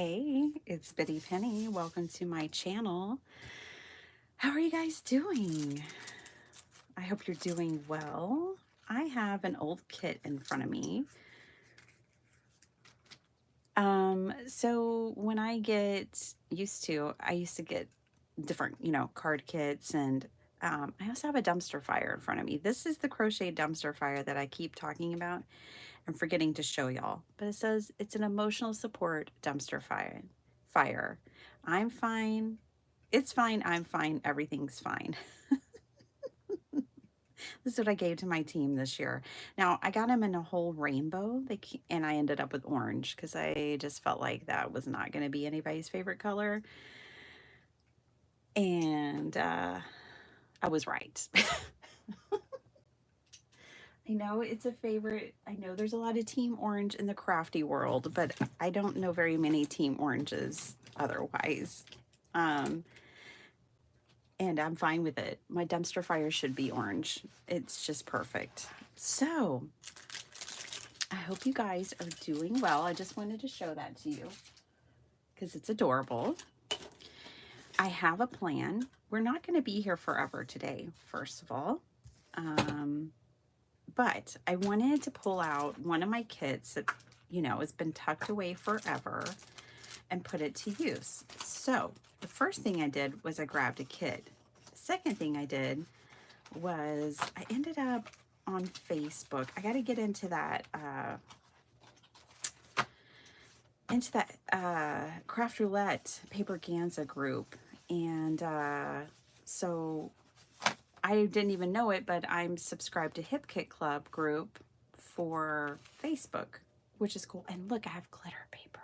Hey, it's Bitty Penny. Welcome to my channel. How are you guys doing? I hope you're doing well. I have an old kit in front of me. So when I get I used to get different, card kits and I also have a dumpster fire in front of me. This is the crochet dumpster fire that I keep talking about and forgetting to show y'all. But it says it's an emotional support dumpster fire. Fire. I'm fine. It's fine. I'm fine. Everything's fine. This is what I gave to my team this year. Now, I got them in a whole rainbow, and I ended up with orange because I just felt like that was not going to be anybody's favorite color. And I was right. I know it's a favorite. I know there's a lot of Team Orange in the crafty world, but I don't know very many Team Oranges otherwise. Um, and I'm fine with it. My dumpster fire should be orange. It's just perfect. So, I hope you guys are doing well. I just wanted to show that to you because it's adorable. I have a plan. We're not going to be here forever today, first of all. But I wanted to pull out one of my kits that, has been tucked away forever and put it to use. So the first thing I did was I grabbed a kit. The second thing I did was I ended up on Facebook. I got to get into that craft roulette paper Ganza group, and so I didn't even know it, but I'm subscribed to Hip Kit Club group for Facebook, which is cool. And look, I have glitter paper.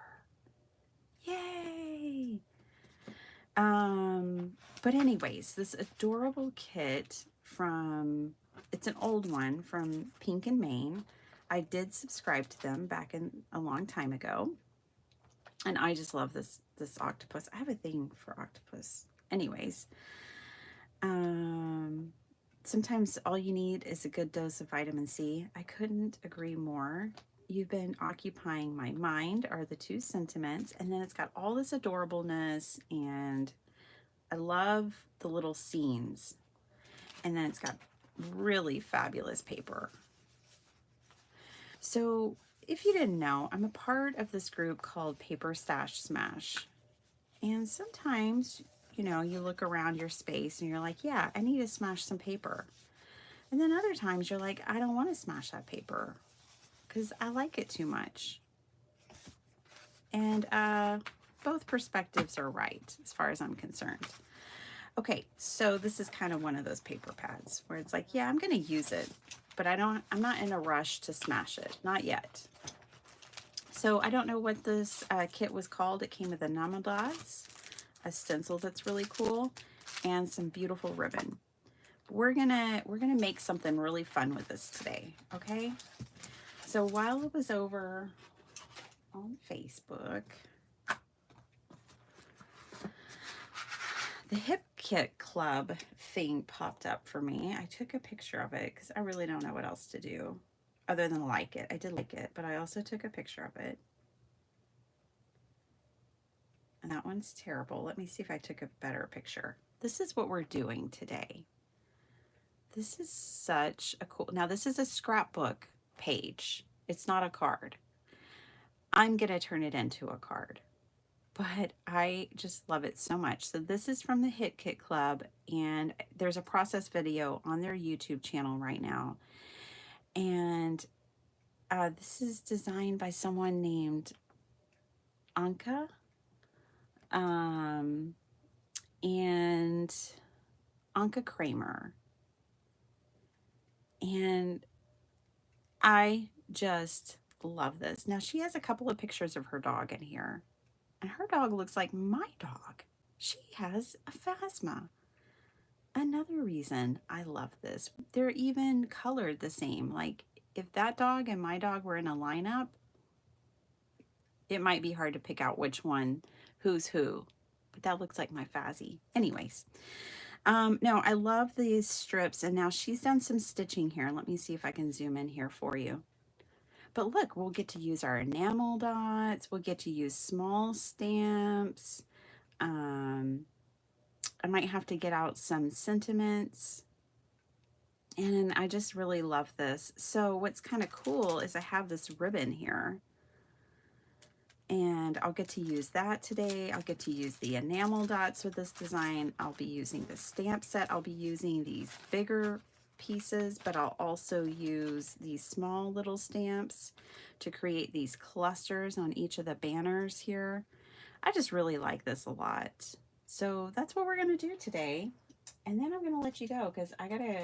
Yay! But anyways, this adorable kit it's an old one from Pink and Maine. I did subscribe to them back in a long time ago. And I just love this octopus. I have a thing for octopus. Anyways, sometimes all you need is a good dose of vitamin C. I couldn't agree more. You've been occupying my mind are the two sentiments. And then it's got all this adorableness, and I love the little scenes. And then it's got really fabulous paper. So if you didn't know, I'm a part of this group called Paper Stash Smash. And sometimes, you look around your space and you're like, yeah, I need to smash some paper. And then other times you're like, I don't want to smash that paper because I like it too much. And both perspectives are right as far as I'm concerned. Okay, so this is kind of one of those paper pads where it's like, yeah, I'm going to use it, but I'm not in a rush to smash it. Not yet. So I don't know what this kit was called. It came with a namadas, a stencil that's really cool, and some beautiful ribbon. We're gonna make something really fun with this today, okay? So while I was over on Facebook, the Hip Kit Club thing popped up for me. I took a picture of it because I really don't know what else to do other than like it. I did like it, but I also took a picture of it. And that one's terrible. Let me see if I took a better picture. This is what we're doing today. This is such a cool, now this is a scrapbook page. It's not a card. I'm gonna turn it into a card, but I just love it so much. So this is from the Hit Kit Club, and there's a process video on their YouTube channel right now. And this is designed by someone named Anka. And Anka Kramer. And I just love this. Now, she has a couple of pictures of her dog in here, and her dog looks like my dog. She has a phasma. Another reason I love this. They're even colored the same. Like, if that dog and my dog were in a lineup, it might be hard to pick out which one, who's who. But that looks like my Fazzy. Anyways, no, I love these strips, and now she's done some stitching here. Let me see if I can zoom in here for you. But look, we'll get to use our enamel dots. We'll get to use small stamps. Um, I might have to get out some sentiments. And I just really love this. So what's kind of cool is I have this ribbon here. And I'll get to use that today. I'll get to use the enamel dots with this design. I'll be using the stamp set. I'll be using these bigger pieces, but I'll also use these small little stamps to create these clusters on each of the banners here. I just really like this a lot. So that's what we're going to do today. And then I'm going to let you go because I got to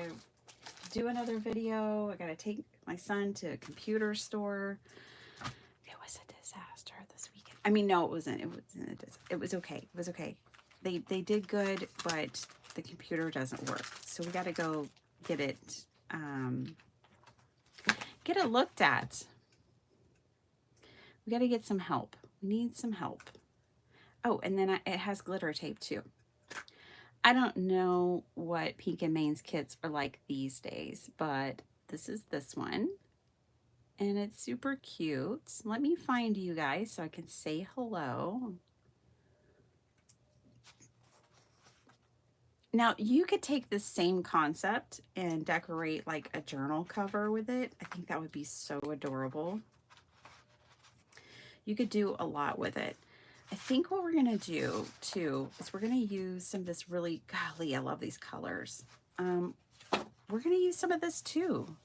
do another video. I got to take my son to a computer store. It was a disaster this weekend. I mean, no, it wasn't. It was okay. It was okay. They did good, but the computer doesn't work. So we got to go get it looked at. We got to get some help. We need some help. Oh, and then it has glitter tape too. I don't know what Pink and Main's kits are like these days, but this is this one. And it's super cute. Let me find you guys so I can say hello. Now, you could take this same concept and decorate like a journal cover with it. I think that would be so adorable. You could do a lot with it. I think what we're going to do too is we're going to use some of this really, golly, I love these colors. We're going to use some of this too.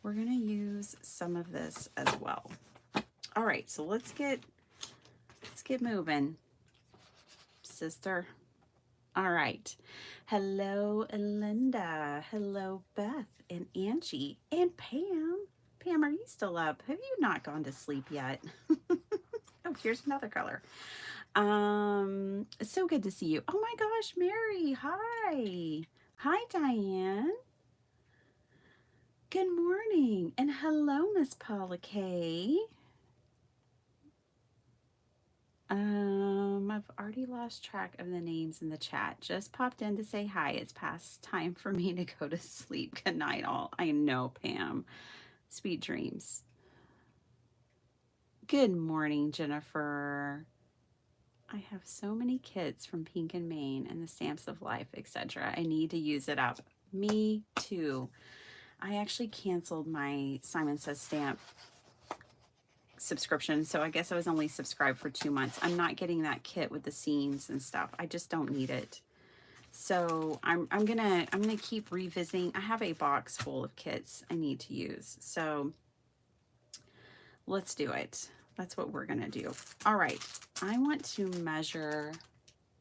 We're going to use some of this as well. All right, so let's get moving, sister. All right. Hello, Linda. Hello, Beth and Angie and Pam. Pam, are you still up? Have you not gone to sleep yet? Oh, here's another color. It's so good to see you. Oh my gosh, Mary. Hi. Hi, Diane. Good morning. And hello, Miss Paula K. I've already lost track of the names in the chat. Just popped in to say hi. It's past time for me to go to sleep. Good night, all. I know, Pam. Sweet dreams. Good morning, Jennifer. I have so many kits from Pink and Main and the Stamps of Life, etc. I need to use it up. Me too. I actually canceled my Simon Says Stamp subscription, so I guess I was only subscribed for 2 months. I'm not getting that kit with the scenes and stuff. I just don't need it. So I'm gonna keep revisiting. I have a box full of kits I need to use. So let's do it. That's what we're gonna do. All right, I want to measure.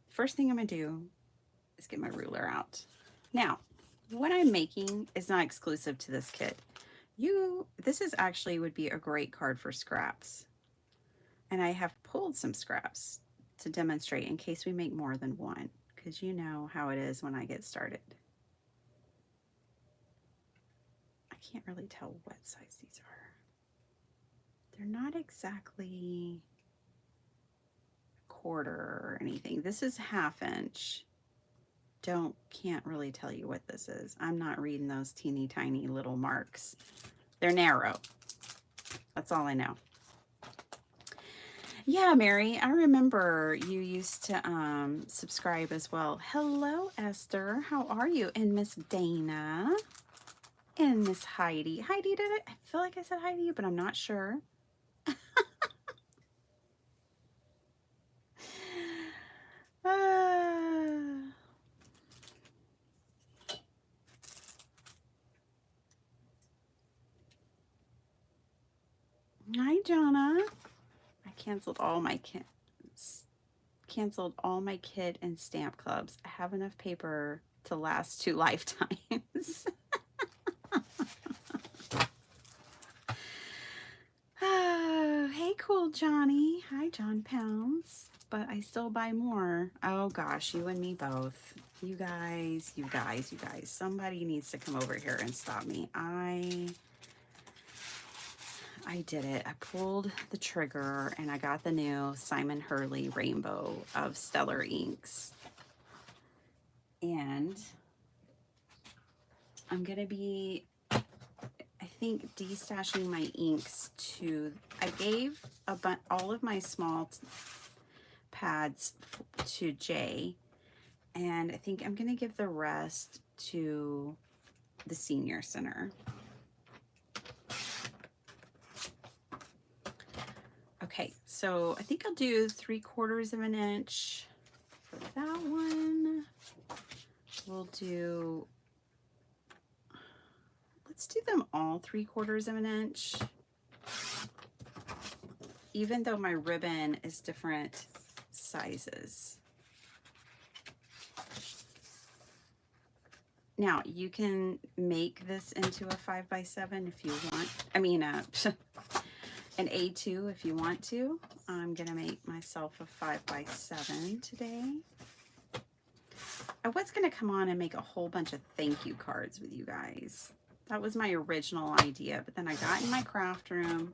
First thing I'm gonna do is get my ruler out. Now, what I'm making is not exclusive to this kit. This is actually would be a great card for scraps. And I have pulled some scraps to demonstrate in case we make more than one, because you know how it is when I get started. I can't really tell what size these are. They're not exactly a quarter or anything. This is 1/2 inch. Can't really tell you what this is. I'm not reading those teeny tiny little marks. They're narrow. That's all I know. Yeah, Mary, I remember you used to subscribe as well. Hello, Esther. How are you? And Miss Dana and Miss Heidi. Heidi, I feel like I said hi to you, but I'm not sure. Hi, Jonna. I canceled all my kit and stamp clubs. I have enough paper to last 2 lifetimes. Oh, hey, cool Johnny. Hi, John Pounds. But I still buy more. Oh gosh, you and me both. You guys. Somebody needs to come over here and stop me. I did it. I pulled the trigger and I got the new Simon Hurley Rainbow of Stellar Inks. And I'm going to be, I think destashing my inks to, I gave all of my small pads to Jay, and I think I'm going to give the rest to the senior center. Okay, so I think I'll do 3/4 of an inch for that one. We'll do, let's do them all 3/4 of an inch. Even though my ribbon is different sizes. Now you can make this into a 5x7 if you want. I mean, an A2 if you want to. I'm gonna make myself a 5x7 today. I was gonna come on and make a whole bunch of thank you cards with you guys. That was my original idea, but then I got in my craft room,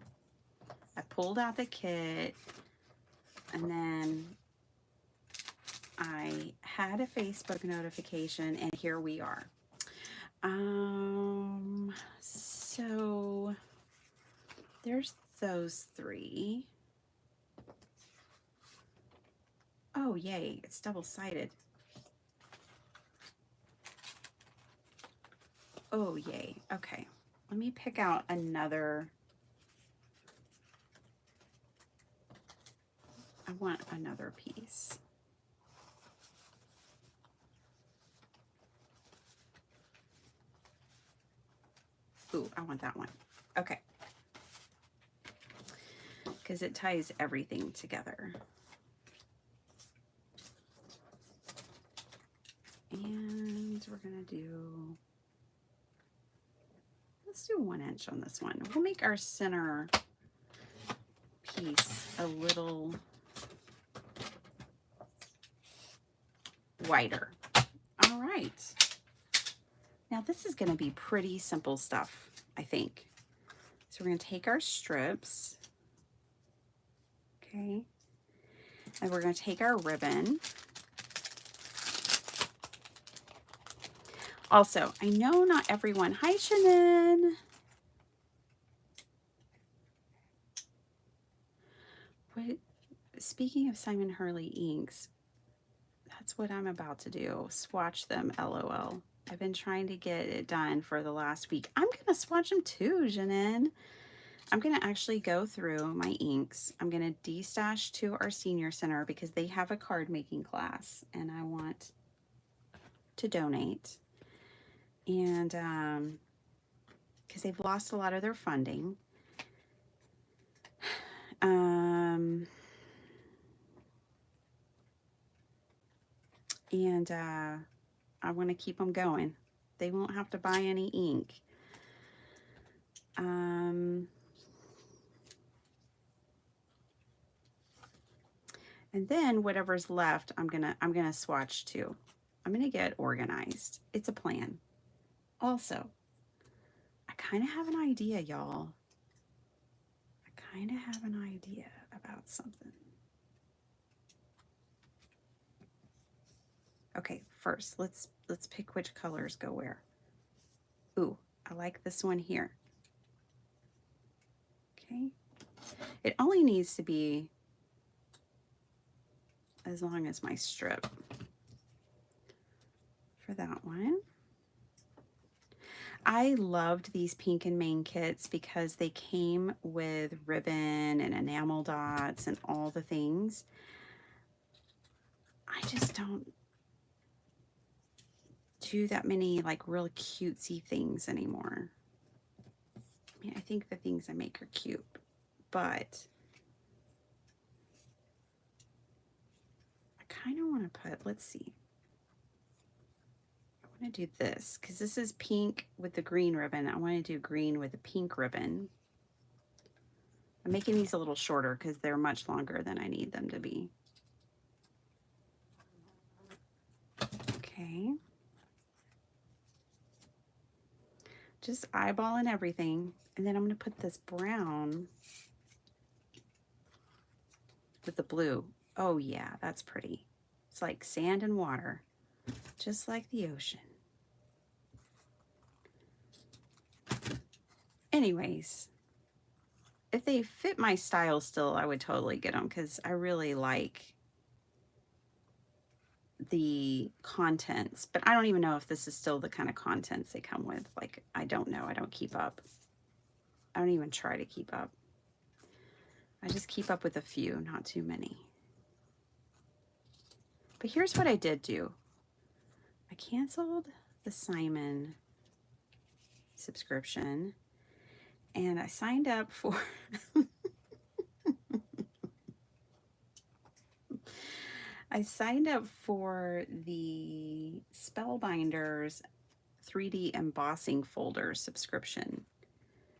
I pulled out the kit, and then I had a Facebook notification, and here we are. So there's those 3. Oh, yay, it's double-sided. Oh, yay. Okay, let me pick out another. I want another piece. Ooh, I want that one. Okay. Because it ties everything together. And we're going to do, let's do 1 inch on this one. We'll make our center piece a little wider. All right. Now this is going to be pretty simple stuff, I think. So we're going to take our strips, okay, and we're going to take our ribbon. Also, I know not everyone, hi Shannon. What, speaking of Simon Hurley inks, that's what I'm about to do, swatch them, LOL. I've been trying to get it done for the last week. I'm going to swatch them too, Janin. I'm going to actually go through my inks. I'm going to destash to our senior center because they have a card making class and I want to donate. And because they've lost a lot of their funding. And I want to keep them going. They won't have to buy any ink. And then whatever's left, I'm gonna swatch too. I'm gonna get organized. It's a plan. Also, I kind of have an idea, y'all. I kind of have an idea about something. Okay, first let's pick which colors go where. Ooh, I like this one here. Okay, it only needs to be as long as my strip for that one. I loved these Pink and Main kits because they came with ribbon and enamel dots and all the things. I just don't do that many like real cutesy things anymore. I mean, I think the things I make are cute, but I kind of want to put, let's see. I want to do this because this is pink with the green ribbon. I want to do green with the pink ribbon. I'm making these a little shorter because they're much longer than I need them to be. Okay. Just eyeballing everything. And then I'm going to put this brown with the blue. Oh yeah, that's pretty. It's like sand and water, just like the ocean. Anyways, if they fit my style still, I would totally get them because I really like the contents, but I don't even know if this is still the kind of contents they come with. Like, I don't know. I don't keep up. I don't even try to keep up. I just keep up with a few, not too many. But here's what I did do. I canceled the Simon subscription and I signed up for I signed up for the Spellbinders 3D embossing folder subscription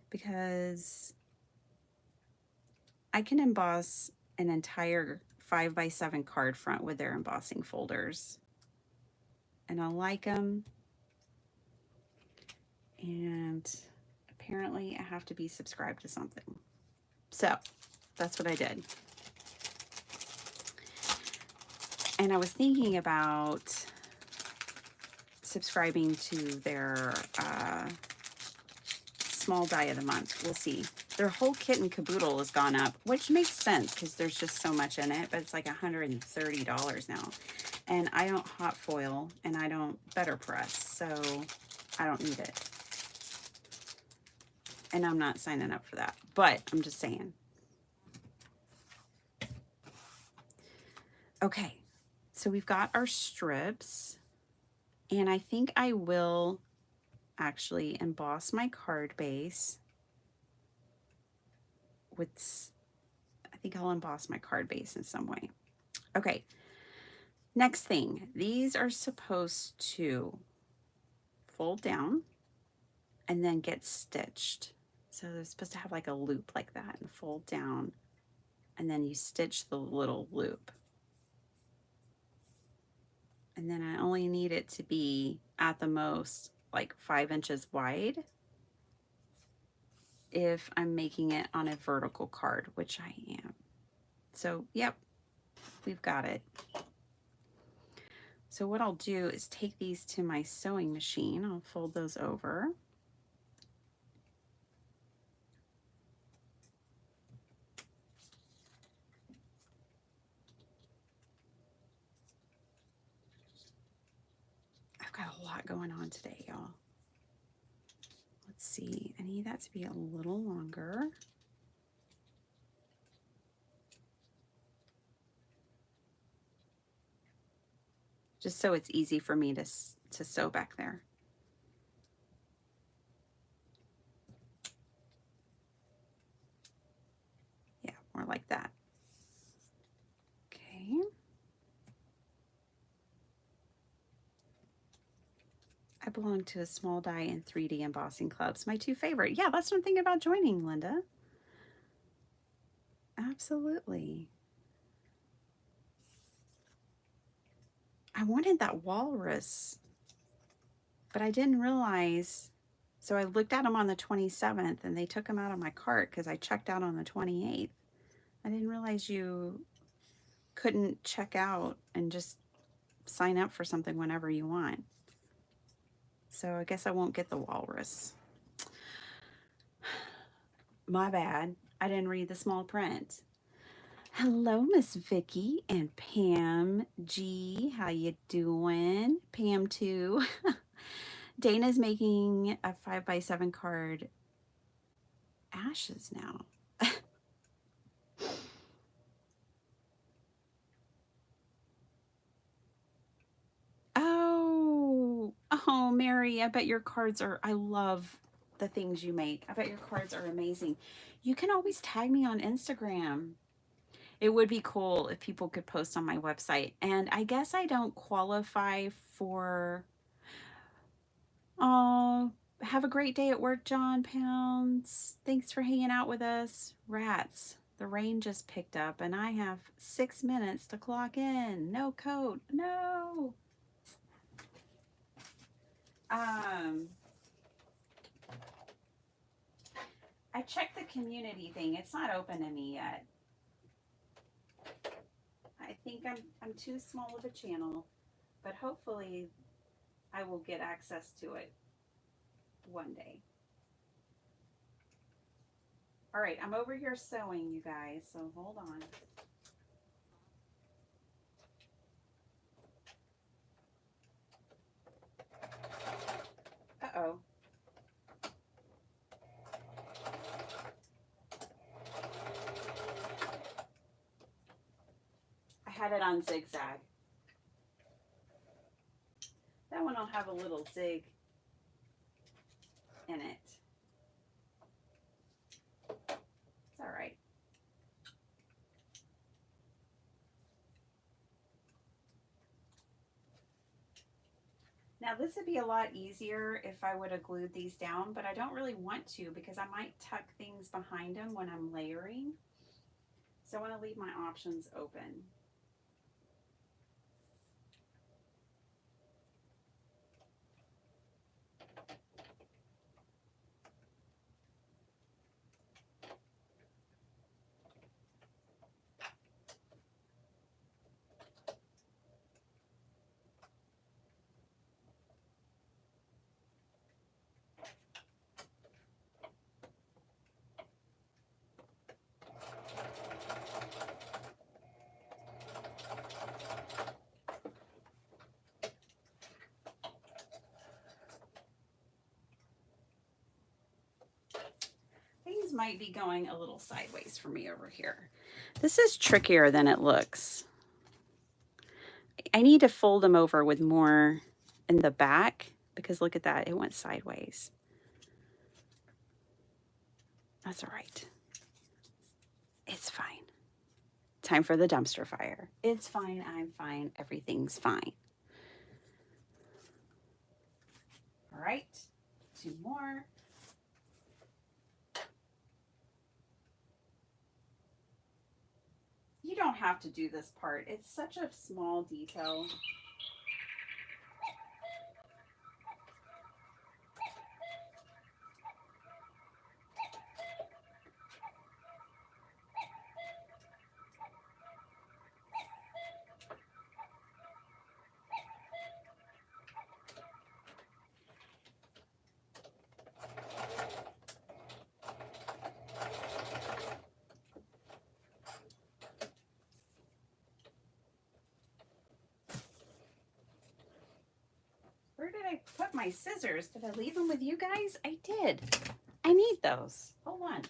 because I can emboss an entire 5x7 card front with their embossing folders. And I like them. And apparently I have to be subscribed to something. So that's what I did. And I was thinking about subscribing to their small die of the month. We'll see. Their whole kit and caboodle has gone up, which makes sense because there's just so much in it, but it's like $130 now. And I don't hot foil and I don't better press, so I don't need it. And I'm not signing up for that, but I'm just saying. Okay, so we've got our strips, and I think I will actually emboss my card base with, I think I'll emboss my card base in some way. Okay, next thing, these are supposed to fold down and then get stitched. So they're supposed to have like a loop like that and fold down, and then you stitch the little loop. And then I only need it to be at the most like 5 inches wide if I'm making it on a vertical card, which I am. So, yep, we've got it. So what I'll do is take these to my sewing machine. I'll fold those over. I've got a lot going on today, y'all. Let's see, I need that to be a little longer. Just so it's easy for me to sew back there. Yeah, more like that. Okay. I belong to a small die and 3D embossing clubs. My two favorite. Yeah, that's what I'm thinking about joining, Linda. Absolutely. I wanted that walrus, but I didn't realize. So I looked at them on the 27th and they took them out of my cart because I checked out on the 28th. I didn't realize you couldn't check out and just sign up for something whenever you want. So I guess I won't get the walrus. My bad. I didn't read the small print. Hello, Miss Vicky and Pam G. How you doing? Pam 2. Dana's making a 5x7 card ashes now. Oh, Mary, I bet your cards are, I love the things you make. I bet your cards are amazing. You can always tag me on Instagram. It would be cool if people could post on my website. And I guess I don't qualify for, oh, have a great day at work, John Pounds. Thanks for hanging out with us. Rats, the rain just picked up and I have 6 minutes to clock in. No coat, no. I checked the community thing. It's not open to me yet. I think I'm too small of a channel, but hopefully I will get access to it one day. All right, I'm over here sewing, you guys, so hold on. Uh-oh. I had it on zigzag. That one will have a little zig in it. It's all right. Now this would be a lot easier if I would have glued these down, but I don't really want to because I might tuck things behind them when I'm layering. So I want to leave my options open. Things might be going a little sideways for me over here. This is trickier than it looks. I need to fold them over with more in the back because look at that, it went sideways. That's all right. It's fine. Time for the dumpster fire. It's fine, I'm fine, everything's fine. All right, 2 more. You don't have to do this part. It's such a small detail. Where did I put my scissors? Did I leave them with you guys? I did. I need those. Hold on.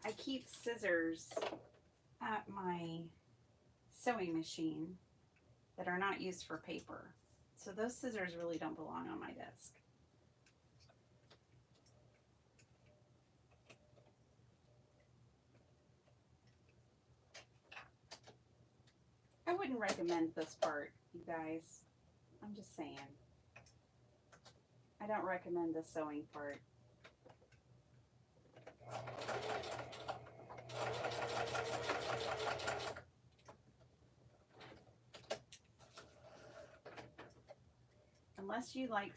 I keep scissors at my sewing machine that are not used for paper. So those scissors really don't belong on my desk. I wouldn't recommend this part, you guys. I'm just saying. I don't recommend the sewing part. Unless you like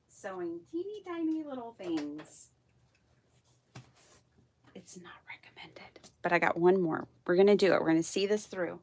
sewing teeny tiny little things, it's not recommended. But I got one more. We're going to do it. We're going to see this through.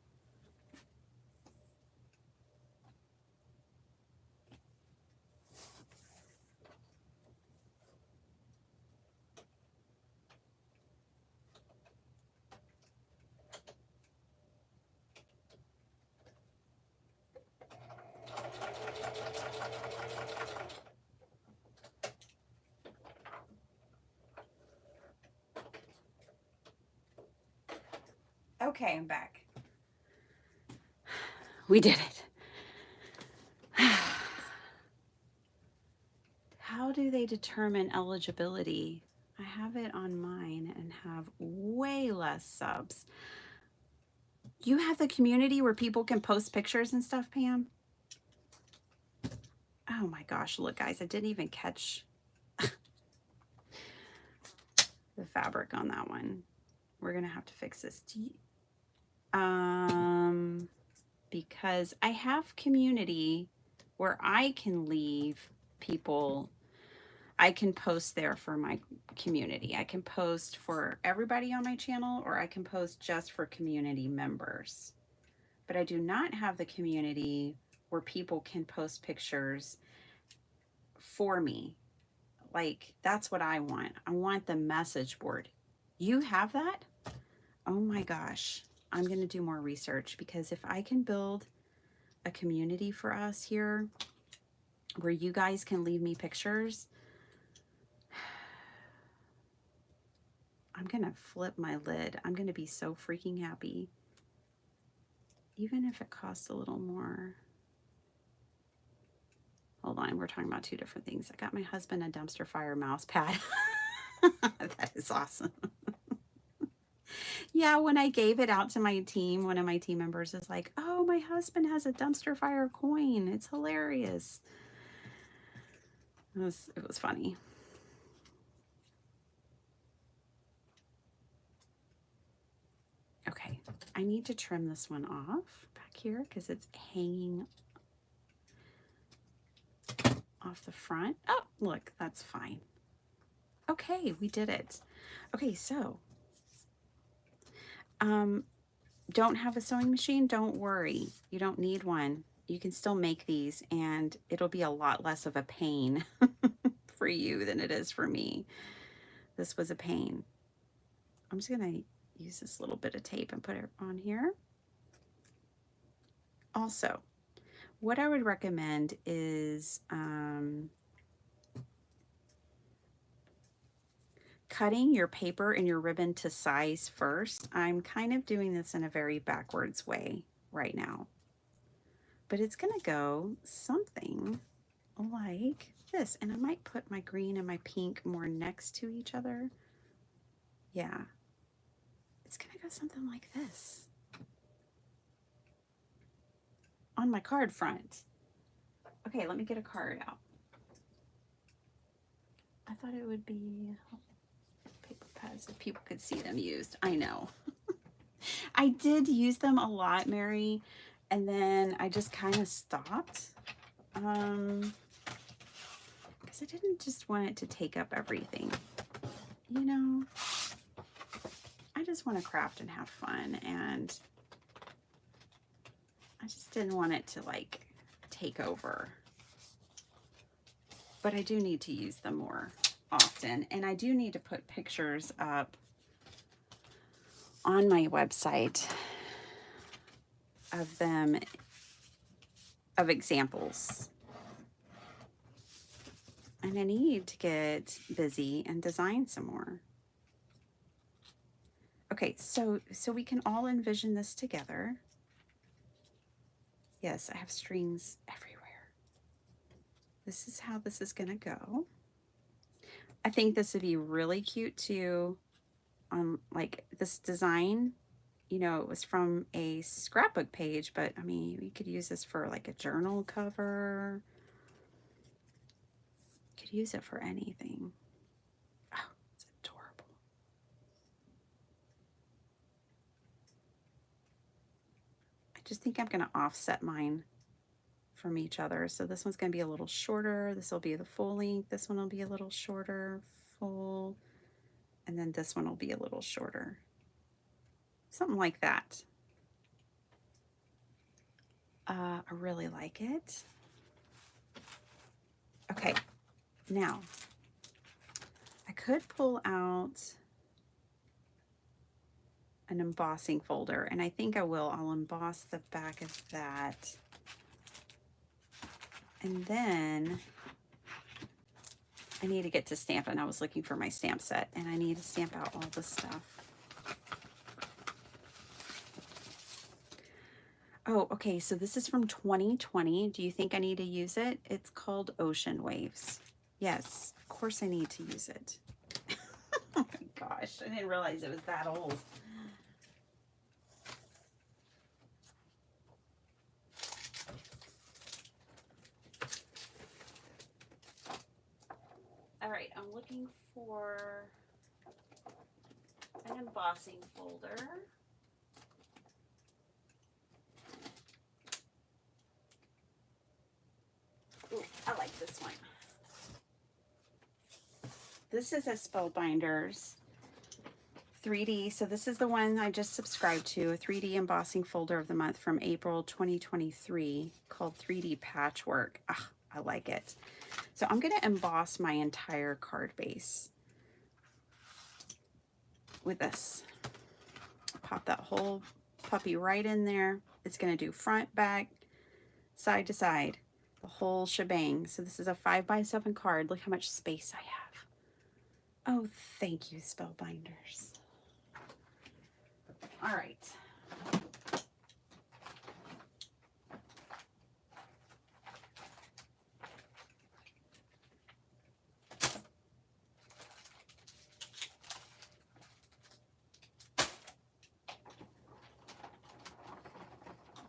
Okay, I'm back. We did it. How do they determine eligibility? I have it on mine and have way less subs. You have the community where people can post pictures and stuff, Pam? Oh my gosh, look guys, I didn't even catch the fabric on that one. We're gonna have to fix this. Because I have community where I can leave people, I can post there for my community. I can post for everybody on my channel, or I can post just for community members. But I do not have the community where people can post pictures for me. Like, that's what I want. I want the message board. You have that? Oh my gosh. I'm going to do more research, because if I can build a community for us here where you guys can leave me pictures, I'm going to flip my lid. I'm going to be so freaking happy. Even if it costs a little more. Hold on, we're talking about two different things. I got my husband a dumpster fire mouse pad. That is awesome. Yeah, when I gave it out to my team, one of my team members is like, "Oh, my husband has a dumpster fire coin. It's hilarious." It was funny. Okay, I need to trim this one off back here because it's hanging off the front. Oh, look, that's fine. Okay, we did it. Okay, so don't have a sewing machine? Don't worry. You don't need one. You can still make these, and it'll be a lot less of a pain for you than it is for me. This was a pain. I'm just going to use this little bit of tape and put it on here. Also, what I would recommend is cutting your paper and your ribbon to size first. I'm kind of doing this in a very backwards way right now, but it's going to go something like this. And I might put my green and my pink more next to each other. Yeah, it's going to go something like this on my card front. Okay, let me get a card out. I thought it would be paper pads if people could see them used. I know. I did use them a lot, Mary, and then I just kind of stopped. Because I didn't just want it to take up everything. You know, I just want to craft and have fun, and I just didn't want it to like take over. But I do need to use them more often, and I do need to put pictures up on my website of them, of examples. And I need to get busy and design some more. Okay, so we can all envision this together. Yes, I have strings everywhere. This is how this is gonna go. I think this would be really cute too. Like this design, you know, it was from a scrapbook page, but I mean, you could use this for like a journal cover. You could use it for anything. Oh, it's adorable. I just think I'm gonna offset mine from each other. So this one's gonna be a little shorter. This will be the full length. This one will be a little shorter, full. And then this one will be a little shorter. Something like that. I really like it. Okay, now I could pull out an embossing folder, and I think I will. I'll emboss the back of that. And then I need to get to stamping. I was looking for my stamp set, and I need to stamp out all this stuff. Oh, okay, so this is from 2020. Do you think I need to use it? It's called Ocean Waves. Yes, of course I need to use it. Oh my gosh, I didn't realize it was that old. All right, I'm looking for an embossing folder. This is a Spellbinders 3D. So this is the one I just subscribed to, a 3D embossing folder of the month from April 2023 called 3D Patchwork. Ah, I like it. So I'm going to emboss my entire card base with this. Pop that whole puppy right in there. It's going to do front, back, side to side, the whole shebang. So this is a 5x7 card. Look how much space I have. Oh, thank you, Spellbinders. All right.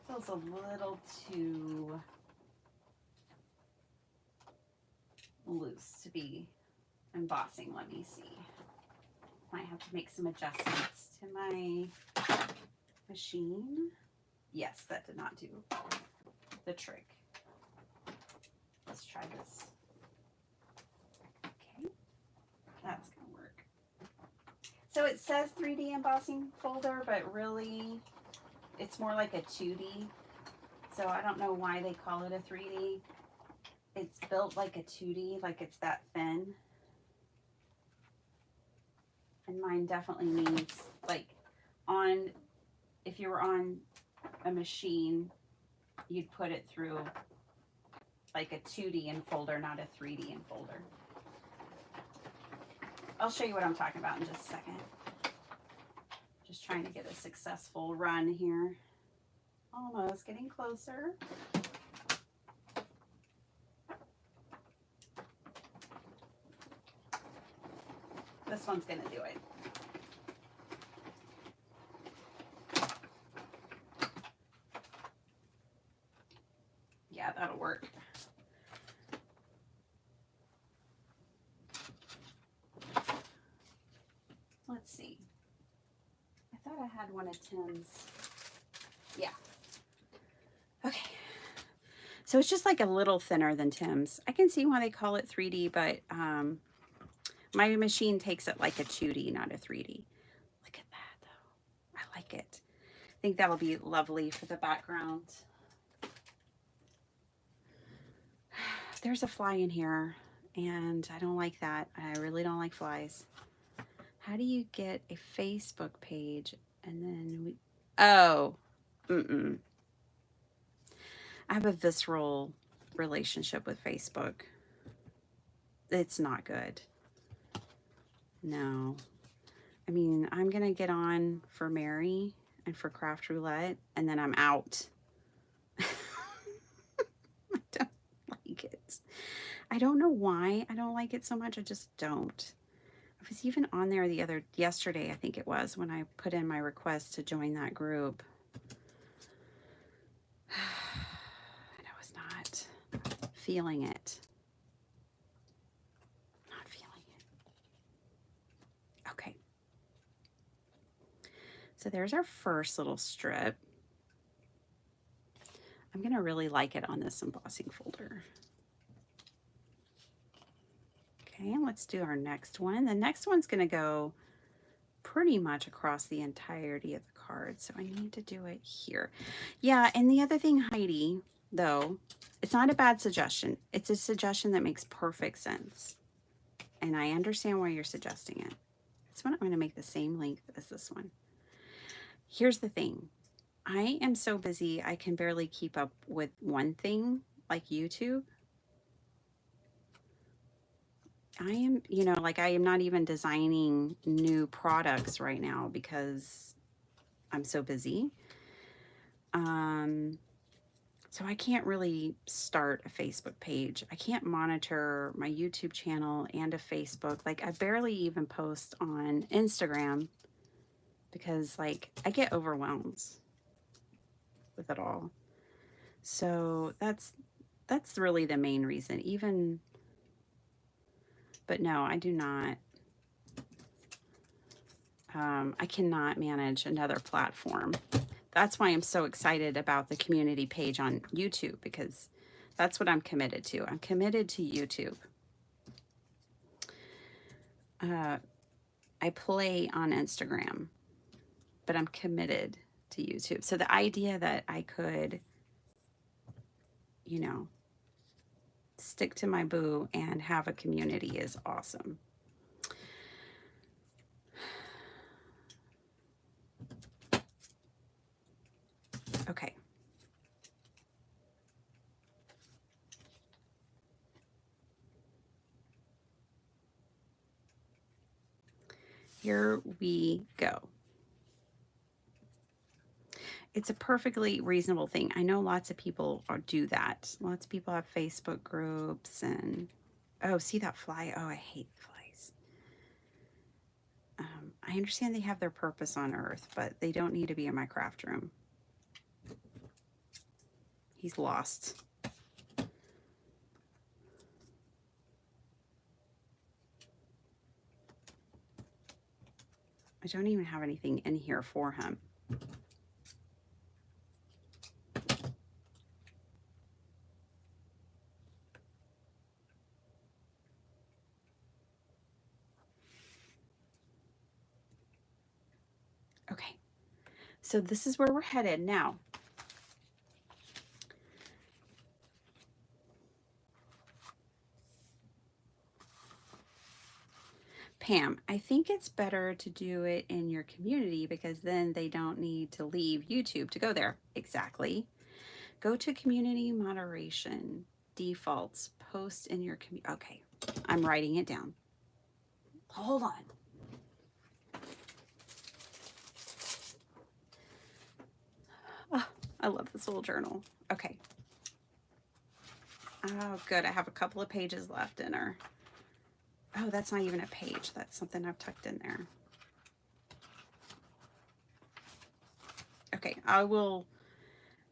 Feels a little too loose to be embossing. Let me see. Might have to make some adjustments to my machine. Yes, that did not do the trick. Let's try this. Okay, that's gonna work. So it says 3D embossing folder, but really it's more like a 2D. So I don't know why they call it a 3D. It's built like a 2D, like it's that thin. And mine definitely needs, like, on, if you were on a machine, you'd put it through like a 2D enfolder, not a 3D enfolder. I'll show you what I'm talking about in just a second. Just trying to get a successful run here. Almost getting closer. This one's gonna do it. Yeah, that'll work. Let's see. I thought I had one of Tim's. Yeah. Okay. So it's just like a little thinner than Tim's. I can see why they call it 3D, but my machine takes it like a 2D, not a 3D. Look at that, though. I like it. I think that'll be lovely for the background. There's a fly in here, and I don't like that. I really don't like flies. How do you get a Facebook page and then we... Oh, I have a visceral relationship with Facebook. It's not good. No. I mean, I'm going to get on for Mary and for Craft Roulette, and then I'm out. I don't like it. I don't know why I don't like it so much. I just don't. I was even on there yesterday, I think it was, when I put in my request to join that group. And I was not feeling it. Not feeling it. Okay. So there's our first little strip. I'm going to really like it on this embossing folder. Okay, let's do our next one. The next one's going to go pretty much across the entirety of the card, so I need to do it here. Yeah, and the other thing, Heidi, though, it's not a bad suggestion. It's a suggestion that makes perfect sense, and I understand why you're suggesting it. This one I'm going to make the same length as this one. Here's the thing. I am so busy, I can barely keep up with one thing, like YouTube. I am, like I am not even designing new products right now because I'm so busy. So I can't really start a Facebook page. I can't monitor my YouTube channel and a Facebook. Like I barely even post on Instagram because like I get overwhelmed with it all. So that's really the main reason. But no, I do not. I cannot manage another platform. That's why I'm so excited about the community page on YouTube, because that's what I'm committed to. I'm committed to YouTube. I play on Instagram, but I'm committed to YouTube. So the idea that I could, you know, stick to my boo and have a community is awesome. Okay. Here we go. It's a perfectly reasonable thing. I know lots of people do that. Lots of people have Facebook groups and, oh, see that fly? Oh, I hate flies. I understand they have their purpose on Earth, but they don't need to be in my craft room. He's lost. I don't even have anything in here for him. Okay, so this is where we're headed now. Pam, I think it's better to do it in your community because then they don't need to leave YouTube to go there. Exactly. Go to community moderation, defaults, post in your community. Okay, I'm writing it down. Hold on. Oh, I love this little journal. Okay. Oh, good. I have a couple of pages left in her. Oh, that's not even a page. That's something I've tucked in there. Okay, I will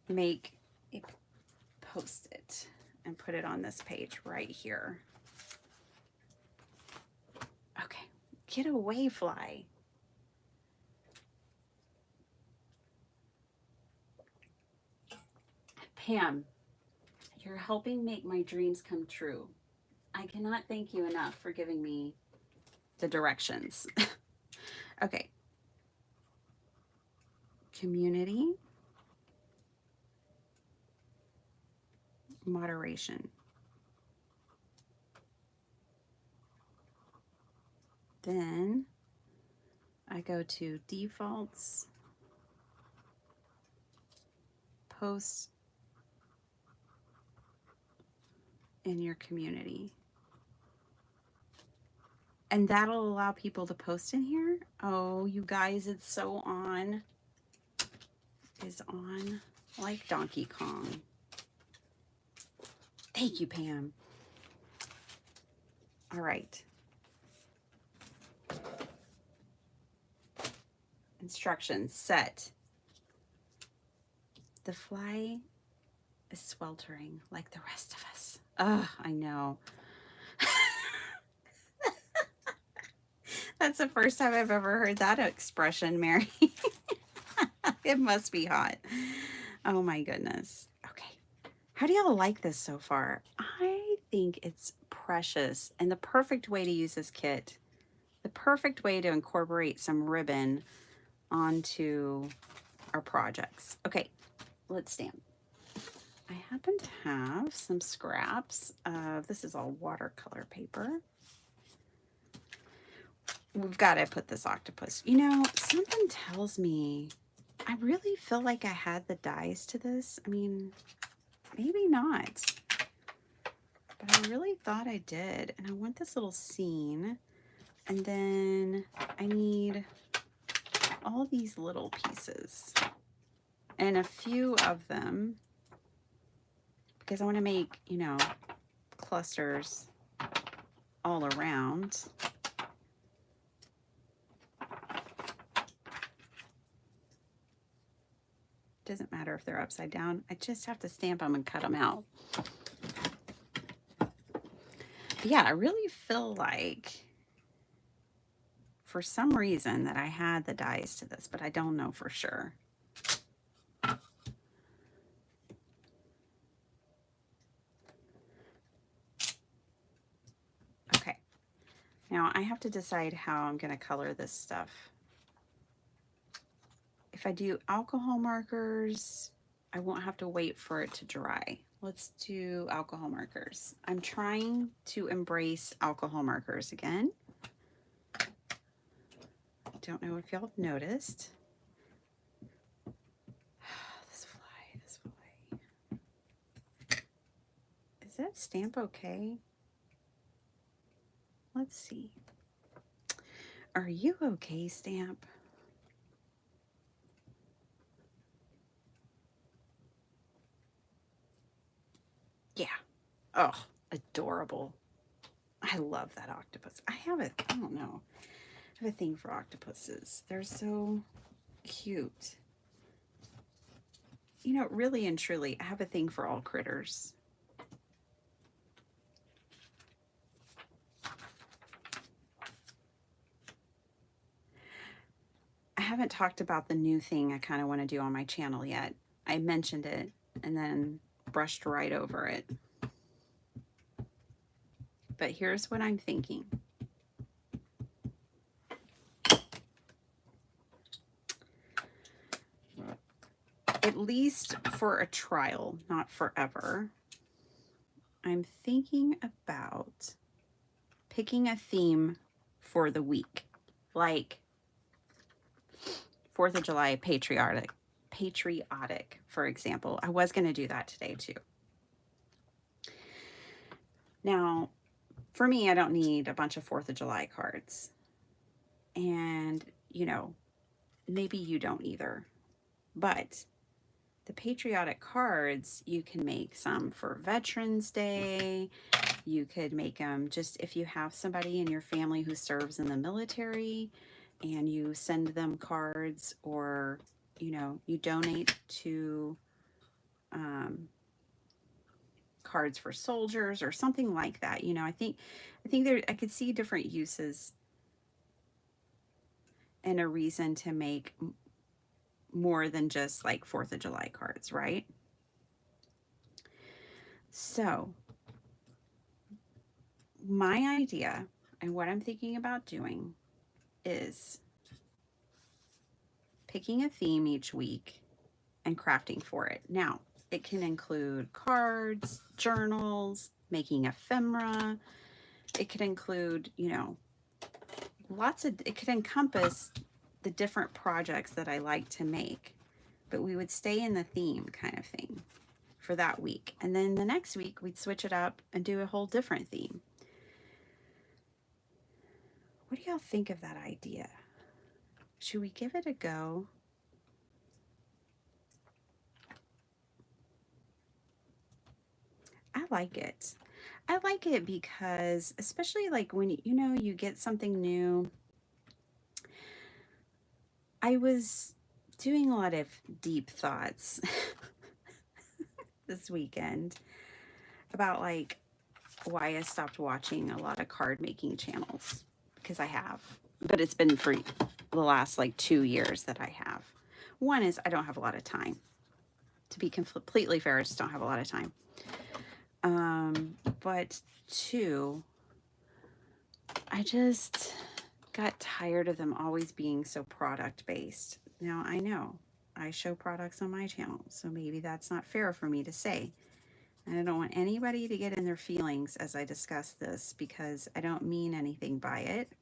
make a post-it and put it on this page right here. Okay, get away, fly. Pam, you're helping make my dreams come true. I cannot thank you enough for giving me the directions. Okay. Community moderation. Then I go to defaults, post in your community. And that'll allow people to post in here. Oh, you guys, it's so on. Is on like Donkey Kong. Thank you, Pam. All right. Instructions set. The fly is sweltering like the rest of us. Ugh, I know. That's the first time I've ever heard that expression, Mary. It must be hot. Oh my goodness. Okay. How do y'all like this so far? I think it's precious and the perfect way to use this kit. The perfect way to incorporate some ribbon onto our projects. Okay, let's stamp. I happen to have some scraps of, this is all watercolor paper. We've got to put this octopus. You know, something tells me I really feel like I had the dies to this. I mean, maybe not, but I really thought I did. And I want this little scene. And then I need all these little pieces and a few of them because I want to make, you know, clusters all around. Doesn't matter if they're upside down. I just have to stamp them and cut them out. But yeah, I really feel like for some reason that I had the dies to this, but I don't know for sure. Okay, Now I have to decide how I'm going to color this stuff. If I do alcohol markers, I won't have to wait for it to dry. Let's do alcohol markers. I'm trying to embrace alcohol markers again. Don't know if y'all have noticed. This fly. Is that stamp okay? Let's see. Are you okay, stamp? Yeah. Oh, adorable. I love that octopus. I don't know. I have a thing for octopuses. They're so cute. You know, really and truly, I have a thing for all critters. I haven't talked about the new thing I kind of want to do on my channel yet. I mentioned it and then brushed right over it. But here's what I'm thinking. At least for a trial, not forever, I'm thinking about picking a theme for the week, like 4th of July patriotic, for example. I was going to do that today too. Now, for me, I don't need a bunch of 4th of July cards. And, you know, maybe you don't either. But the patriotic cards, you can make some for Veterans Day. You could make them just if you have somebody in your family who serves in the military and you send them cards, or, you know, you donate to cards for soldiers or something like that. You know, I think I could see different uses and a reason to make more than just like 4th of July cards, right? So my idea and what I'm thinking about doing is picking a theme each week and crafting for it. Now, it can include cards, journals, making ephemera. It could include, you know, it could encompass the different projects that I like to make, but we would stay in the theme kind of thing for that week. And then the next week we'd switch it up and do a whole different theme. What do y'all think of that idea? Should we give it a go? I like it. I like it because, especially like when you know you get something new. I was doing a lot of deep thoughts this weekend about like why I stopped watching a lot of card making channels, because I have, but it's been for the last like 2 years that I have. One is I don't have a lot of time. To be completely fair, I just don't have a lot of time. But two, I just got tired of them always being so product based. Now I know I show products on my channel, so maybe that's not fair for me to say. And I don't want anybody to get in their feelings as I discuss this, because I don't mean anything by it.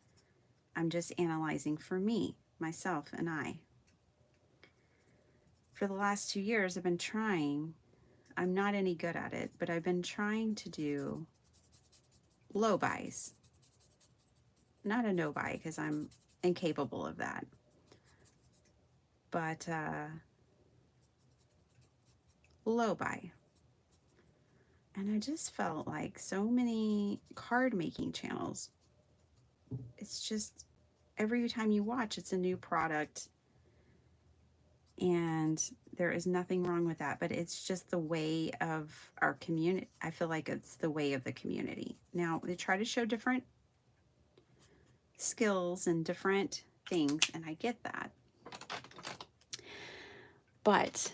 I'm just analyzing for me, myself, and I. For the last 2 years, I've been trying. I'm not any good at it, but I've been trying to do low buys. Not a no buy, because I'm incapable of that. But low buy. And I just felt like so many card making channels, it's just every time you watch, it's a new product. And there is nothing wrong with that, but it's just the way of our community. I feel like it's the way of the community. Now, they try to show different skills and different things, and I get that. But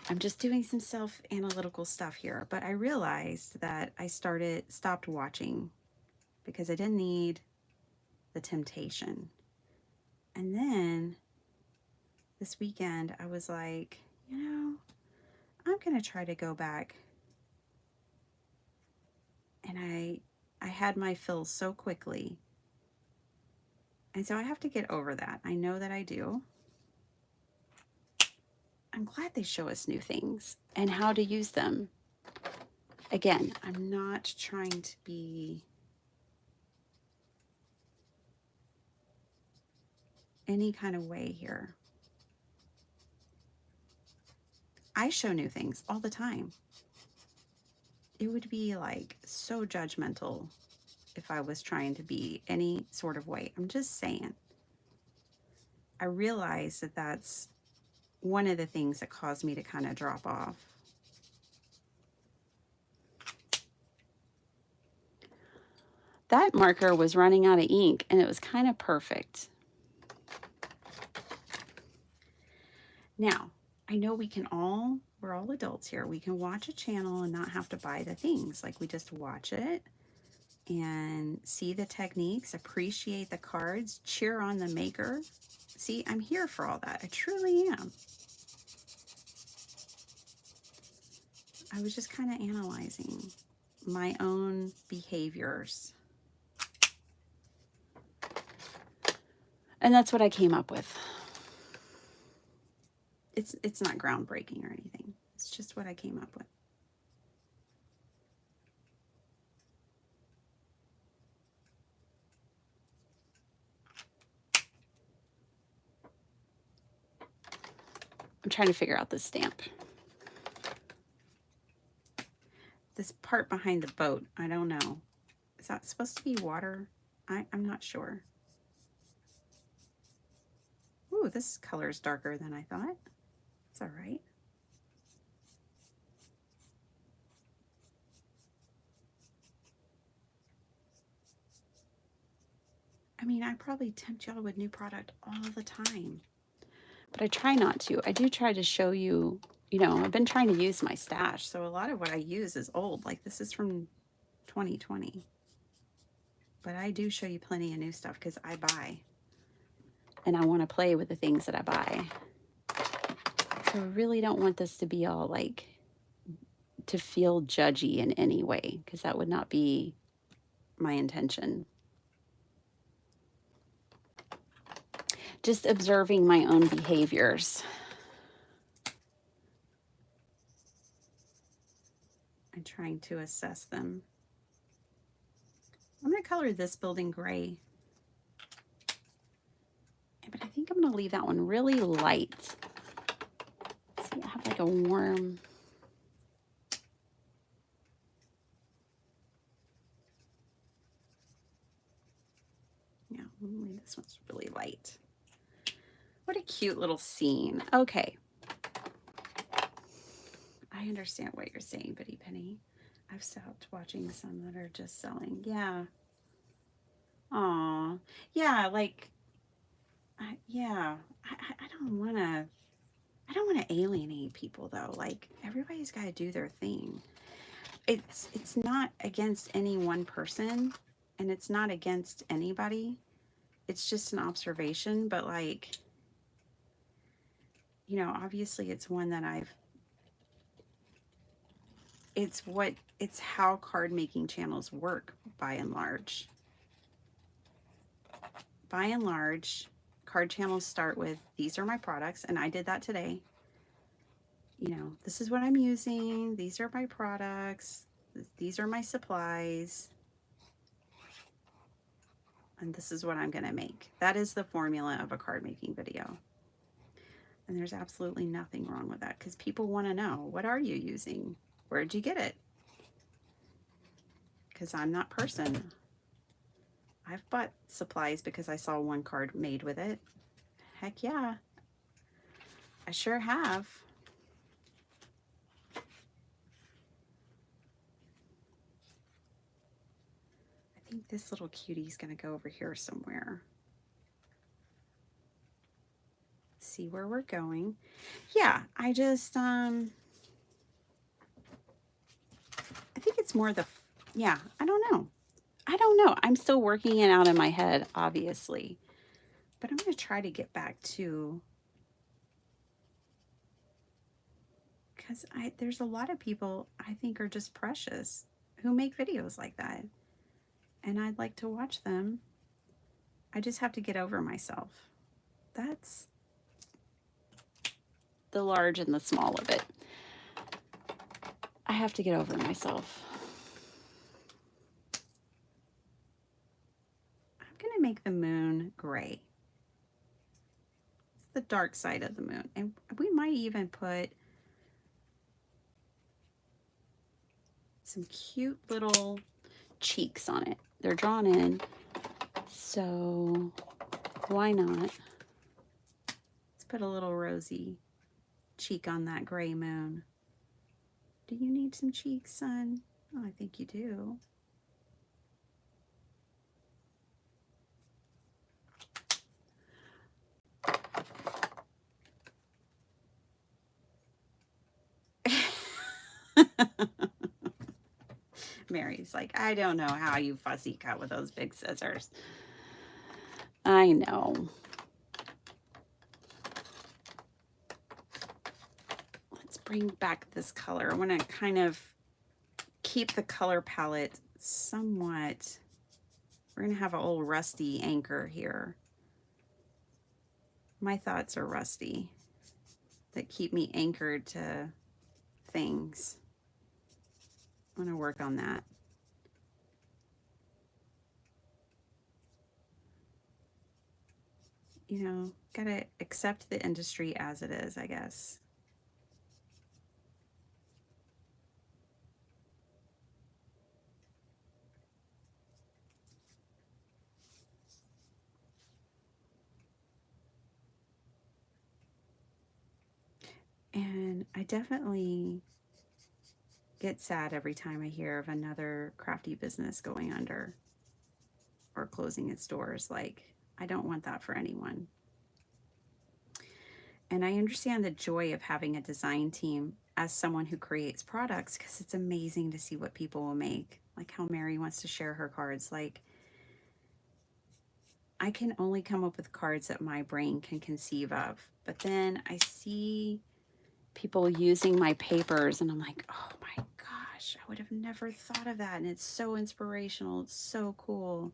I'm just doing some self-analytical stuff here. But I realized that I stopped watching because I didn't need the temptation. And then this weekend, I was like, you know, I'm going to try to go back. And I had my fill so quickly. And so I have to get over that. I know that I do. I'm glad they show us new things and how to use them. Again, I'm not trying to be any kind of way here. I show new things all the time. It would be like so judgmental if I was trying to be any sort of way. I'm just saying. I realize that that's one of the things that caused me to kind of drop off. That marker was running out of ink and it was kind of perfect. Now, I know we're all adults here. We can watch a channel and not have to buy the things. Like we just watch it and see the techniques, appreciate the cards, cheer on the maker. See, I'm here for all that. I truly am. I was just kind of analyzing my own behaviors. And that's what I came up with. It's not groundbreaking or anything. It's just what I came up with. I'm trying to figure out this stamp. This part behind the boat, I don't know. Is that supposed to be water? I'm not sure. Ooh, this color is darker than I thought. It's all right. I mean, I probably tempt y'all with new product all the time, but I try not to. I do try to show you, you know, I've been trying to use my stash. So a lot of what I use is old. Like this is from 2020. But I do show you plenty of new stuff because I buy. And I want to play with the things that I buy. So I really don't want this to be all like, to feel judgy in any way, because that would not be my intention. Just observing my own behaviors. And trying to assess them. I'm going to color this building gray. But I think I'm going to leave that one really light. See, I have like a warm... Yeah, this one's really light. What a cute little scene. Okay. I understand what you're saying, Bitty Penny. I've stopped watching some that are just selling. Yeah. Aw. Yeah, like, yeah. I don't want to alienate people though. Like everybody's got to do their thing. It's not against any one person and it's not against anybody. It's just an observation, but like, you know, obviously it's one that it's how card making channels work by and large. By and large, card channels start with, these are my products, and I did that today. You know, this is what I'm using, these are my products, these are my supplies, and this is what I'm going to make. That is the formula of a card making video. And there's absolutely nothing wrong with that because people want to know, what are you using? Where'd you get it? Because I'm that person. I've bought supplies because I saw one card made with it. Heck yeah. I sure have. I think this little cutie's going to go over here somewhere. See where we're going. Yeah, I just, I think it's more the, yeah, I don't know. I don't know. I'm still working it out in my head, obviously. But I'm going to try to get back to, because there's a lot of people I think are just precious who make videos like that. And I'd like to watch them. I just have to get over myself. That's the large and the small of it. I have to get over myself. I'm going to make the moon gray. It's the dark side of the moon. And we might even put some cute little cheeks on it. They're drawn in, so why not? Let's put a little rosy cheek on that gray moon. Do you need some cheeks, son? Oh, I think you do. Mary's like, I don't know how you fussy cut with those big scissors. I know. Let's bring back this color. I want to kind of keep the color palette somewhat. We're going to have an old rusty anchor here. My thoughts are rusty that keep me anchored to things. I'm going to work on that. You know, got to accept the industry as it is, I guess. And I definitely get sad every time I hear of another crafty business going under or closing its doors. Like, I don't want that for anyone. And I understand the joy of having a design team as someone who creates products, because it's amazing to see what people will make. Like how Mary wants to share her cards. Like, I can only come up with cards that my brain can conceive of. But then I see people using my papers and I'm like, oh my gosh, I would have never thought of that. And it's so inspirational. It's so cool.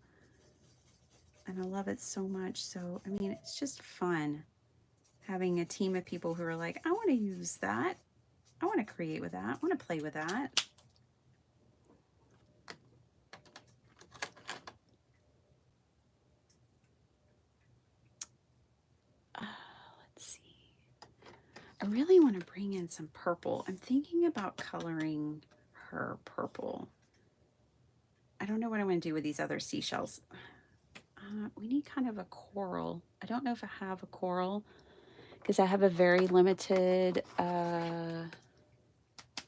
And I love it so much. So, I mean, it's just fun having a team of people who are like, I want to use that. I want to create with that. I want to play with that. Let's see. I really want to bring in some purple. I'm thinking about coloring her purple. I don't know what I'm going to do with these other seashells. We need kind of a coral. I don't know if I have a coral because I have a very limited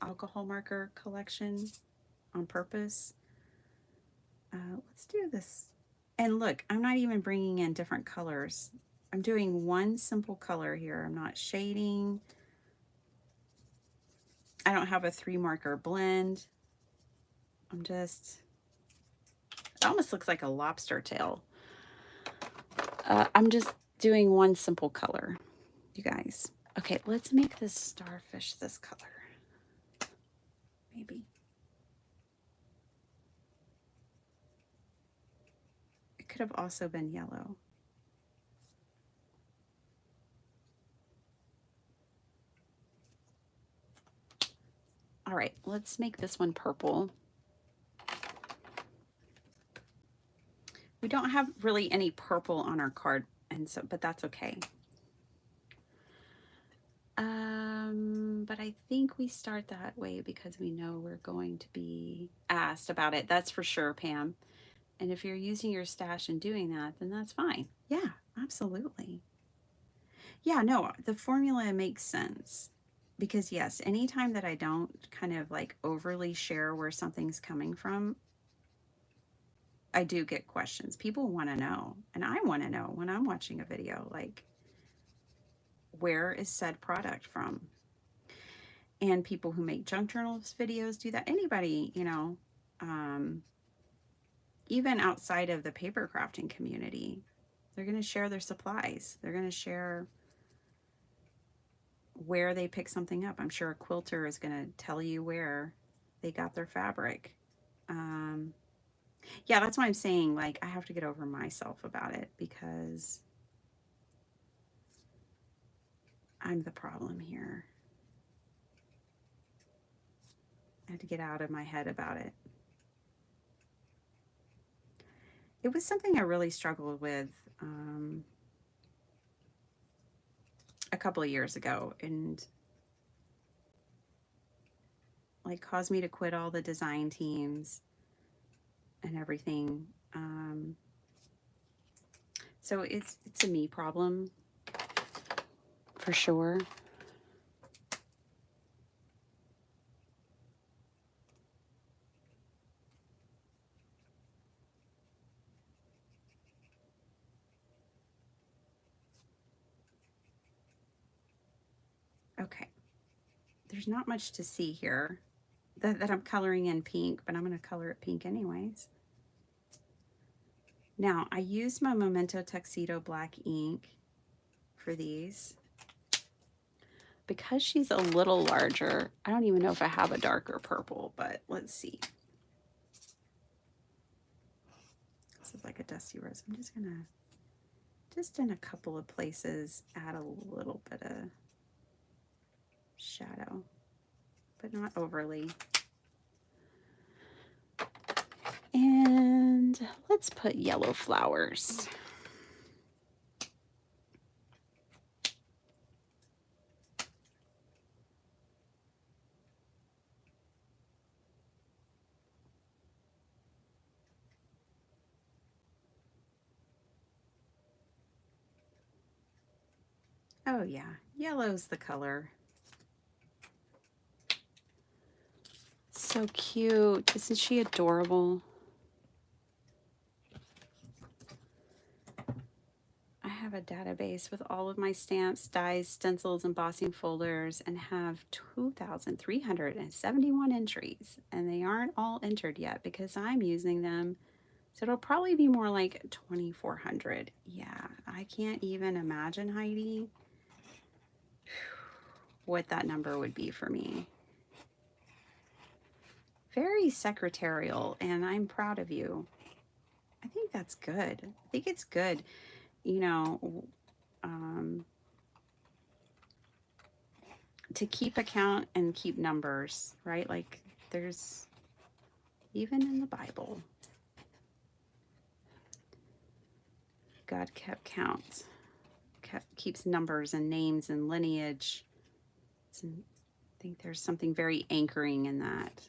alcohol marker collection on purpose. Let's do this. And look, I'm not even bringing in different colors. I'm doing one simple color here. I'm not shading. I don't have a 3 marker blend. I'm just, it almost looks like a lobster tail. I'm just doing one simple color, you guys. Okay, let's make this starfish this color. Maybe. It could have also been yellow. All right, let's make this one purple. We don't have really any purple on our card, and so, but that's okay. But I think we start that way because we know we're going to be asked about it. That's for sure, Pam. And if you're using your stash and doing that, then that's fine. Yeah, absolutely. Yeah, no, the formula makes sense. Because yes, anytime that I don't kind of like overly share where something's coming from, I do get questions. People want to know, and I want to know when I'm watching a video, like, where is said product from? And people who make junk journals videos do that. Anybody, you know, even outside of the paper crafting community. They're going to share their supplies. They're going to share where they pick something up. I'm sure a quilter is going to tell you where they got their fabric. Um, yeah, that's why I'm saying, like, I have to get over myself about it because I'm the problem here. I had to get out of my head about it. It was something I really struggled with a couple of years ago, and like caused me to quit all the design teams and everything. So it's a me problem for sure. Okay, there's not much to see here that I'm coloring in pink, but I'm going to color it pink anyways. Now, I used my Memento Tuxedo black ink for these. Because she's a little larger, I don't even know if I have a darker purple, but let's see. This is like a dusty rose. I'm just gonna, just in a couple of places, add a little bit of shadow, but not overly. And let's put yellow flowers. Oh yeah, yellow's the color. So cute. Isn't she adorable? I have a database with all of my stamps, dies, stencils, embossing folders, and have 2,371 entries. And they aren't all entered yet because I'm using them. So it'll probably be more like 2,400. Yeah, I can't even imagine, Heidi, what that number would be for me. Very secretarial, and I'm proud of you. I think that's good. I think it's good. You know, to keep account and keep numbers, right? Like there's even in the Bible, God kept count, keeps numbers and names and lineage. I think there's something very anchoring in that,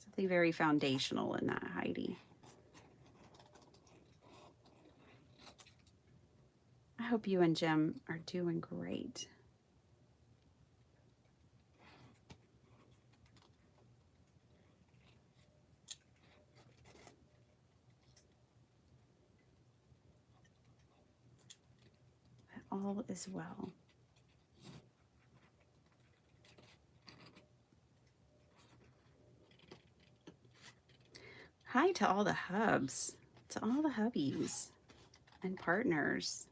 something very foundational in that, Heidi. I hope you and Jim are doing great. All is well. Hi to all the hubs, to all the hubbies and partners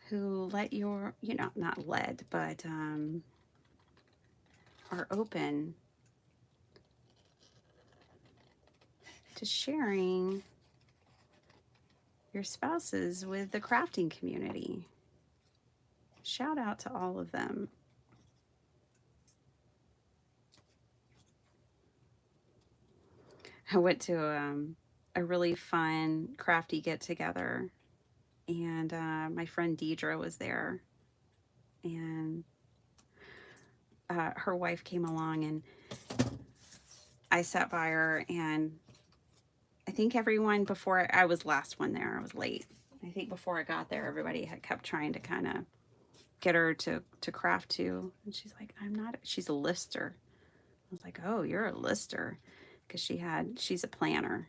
who let your, you know, not let, but are open to sharing your spouses with the crafting community. Shout out to all of them. I went to a really fun crafty get together, and my friend Deidre was there, and her wife came along, and I sat by her, and I think everyone before I was last one there, I was late. I think before I got there, everybody had kept trying to kind of get her to craft too, and she's like, I'm not. She's a lister. I was like, oh, you're a lister, because she's a planner.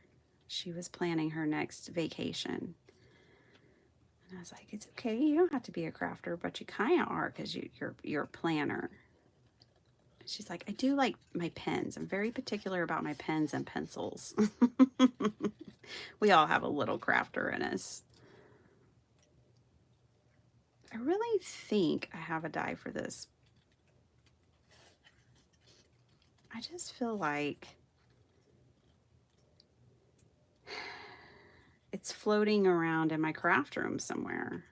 She was planning her next vacation, and I was like, it's okay. You don't have to be a crafter, but you kind of are because you're a planner. She's like, I do like my pens. I'm very particular about my pens and pencils. We all have a little crafter in us. I really think I have a die for this. I just feel like it's floating around in my craft room somewhere.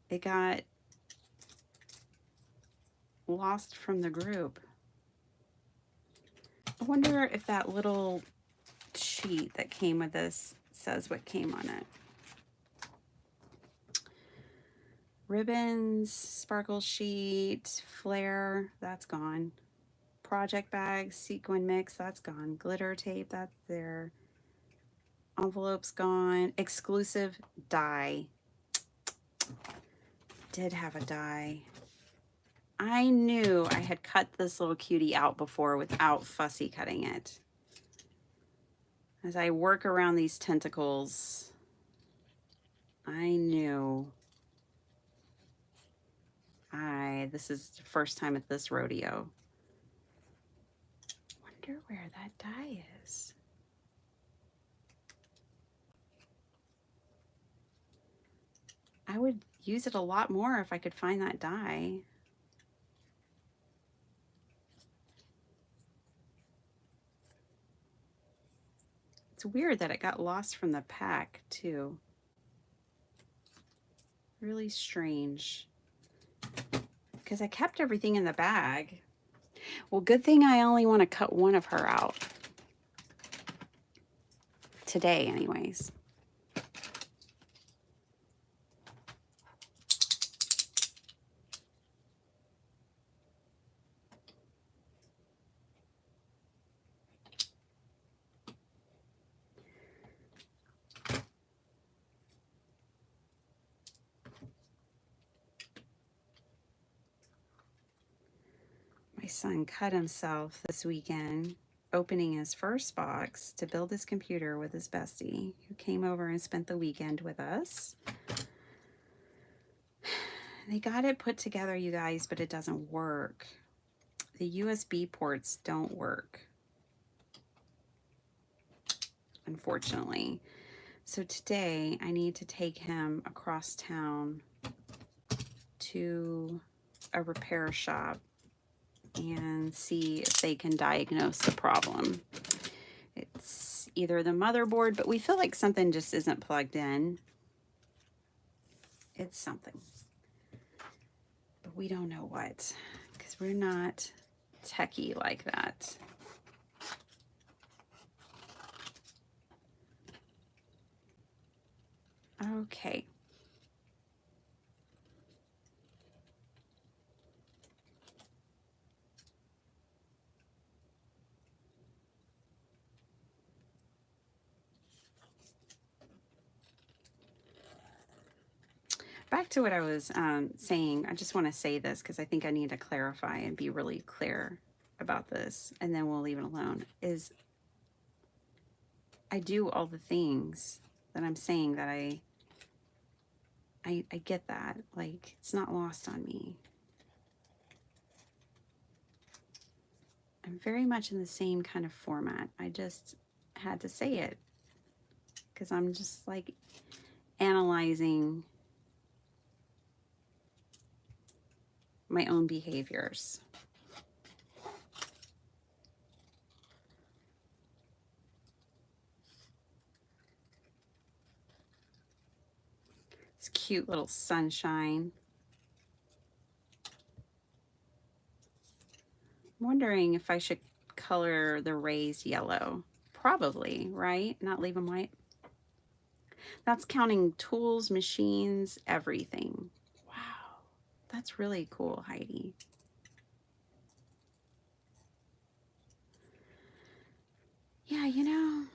It got lost from the group. I wonder if that little sheet that came with this says what came on it. Ribbons, sparkle sheet, flare, that's gone. Project bags, sequin mix, that's gone. Glitter tape, that's there. Envelope's gone. Exclusive die. Did have a die. I knew I had cut this little cutie out before without fussy cutting it. As I work around these tentacles, I knew this is the first time at this rodeo. Wonder where that die is. I would use it a lot more if I could find that die. It's weird that it got lost from the pack too. Really strange. Because I kept everything in the bag. Well, good thing I only want to cut one of her out. Today, anyways. My son cut himself this weekend opening his first box to build his computer with his bestie, who came over and spent the weekend with us. They got it put together, you guys, but it doesn't work. The USB ports don't work, unfortunately. So today I need to take him across town to a repair shop and see if they can diagnose the problem. It's either the motherboard, but we feel like something just isn't plugged in. It's something, but we don't know what, because we're not techie like that. Okay. Back to what I was saying, I just want to say this because I think I need to clarify and be really clear about this, and then we'll leave it alone, is I do all the things that I'm saying that I get that. Like, it's not lost on me. I'm very much in the same kind of format. I just had to say it because I'm just like analyzing my own behaviors. This cute little sunshine. I'm wondering if I should color the rays yellow. Probably, right? Not leave them white. That's counting tools, machines, everything. Wow, that's really cool, Heidi. Yeah, you know,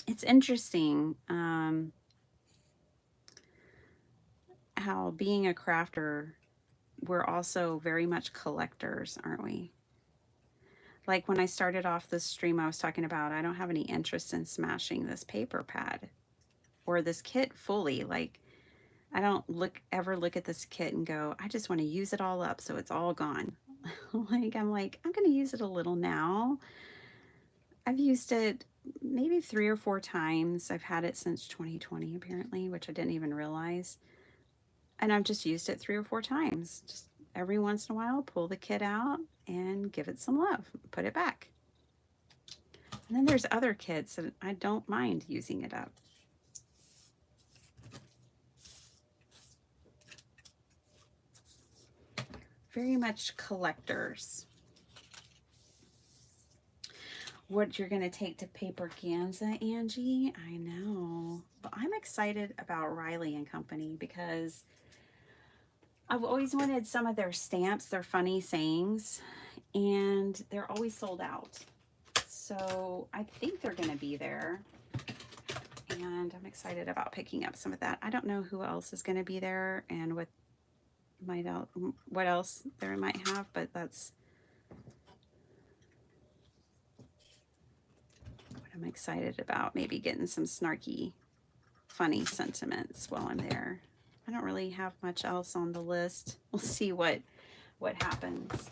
it's interesting how being a crafter, we're also very much collectors, aren't we? Like when I started off this stream, I was talking about I don't have any interest in smashing this paper pad or this kit fully. Like, I don't ever look at this kit and go, I just want to use it all up so it's all gone. I'm like, I'm going to use it a little now. I've used it maybe 3 or 4 times. I've had it since 2020 apparently, which I didn't even realize. And I've just used it 3 or 4 times. Just every once in a while, pull the kit out and give it some love, put it back. And then there's other kits that I don't mind using it up. Very much collectors. What you're going to take to Paper Ganza, Angie? I know. But I'm excited about Riley and Company because I've always wanted some of their stamps, their funny sayings, and they're always sold out. So I think they're going to be there. And I'm excited about picking up some of that. I don't know who else is going to be there and what else there might have, but that's what I'm excited about. Maybe getting some snarky, funny sentiments while I'm there. I don't really have much else on the list. We'll see what happens.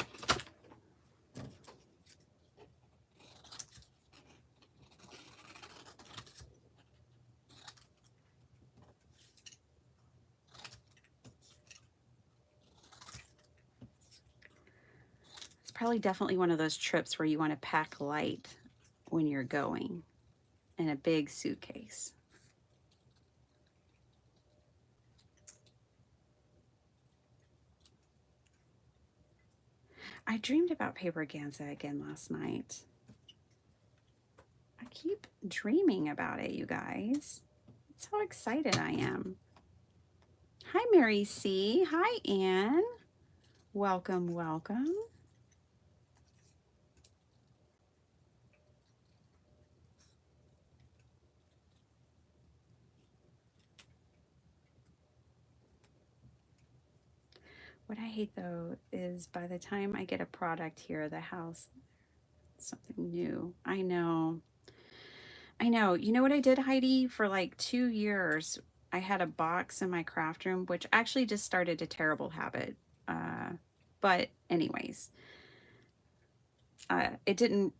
It's probably definitely one of those trips where you want to pack light when you're going in a big suitcase. I dreamed about Paper Ganza again last night. I keep dreaming about it, you guys. That's how excited I am. Hi, Mary C. Hi, Anne. Welcome, welcome. What I hate though is by the time I get a product here at the house, something new. I know. I know. You know what I did, Heidi? For like 2 years, I had a box in my craft room, which actually just started a terrible habit. Uh, but, anyways, it didn't,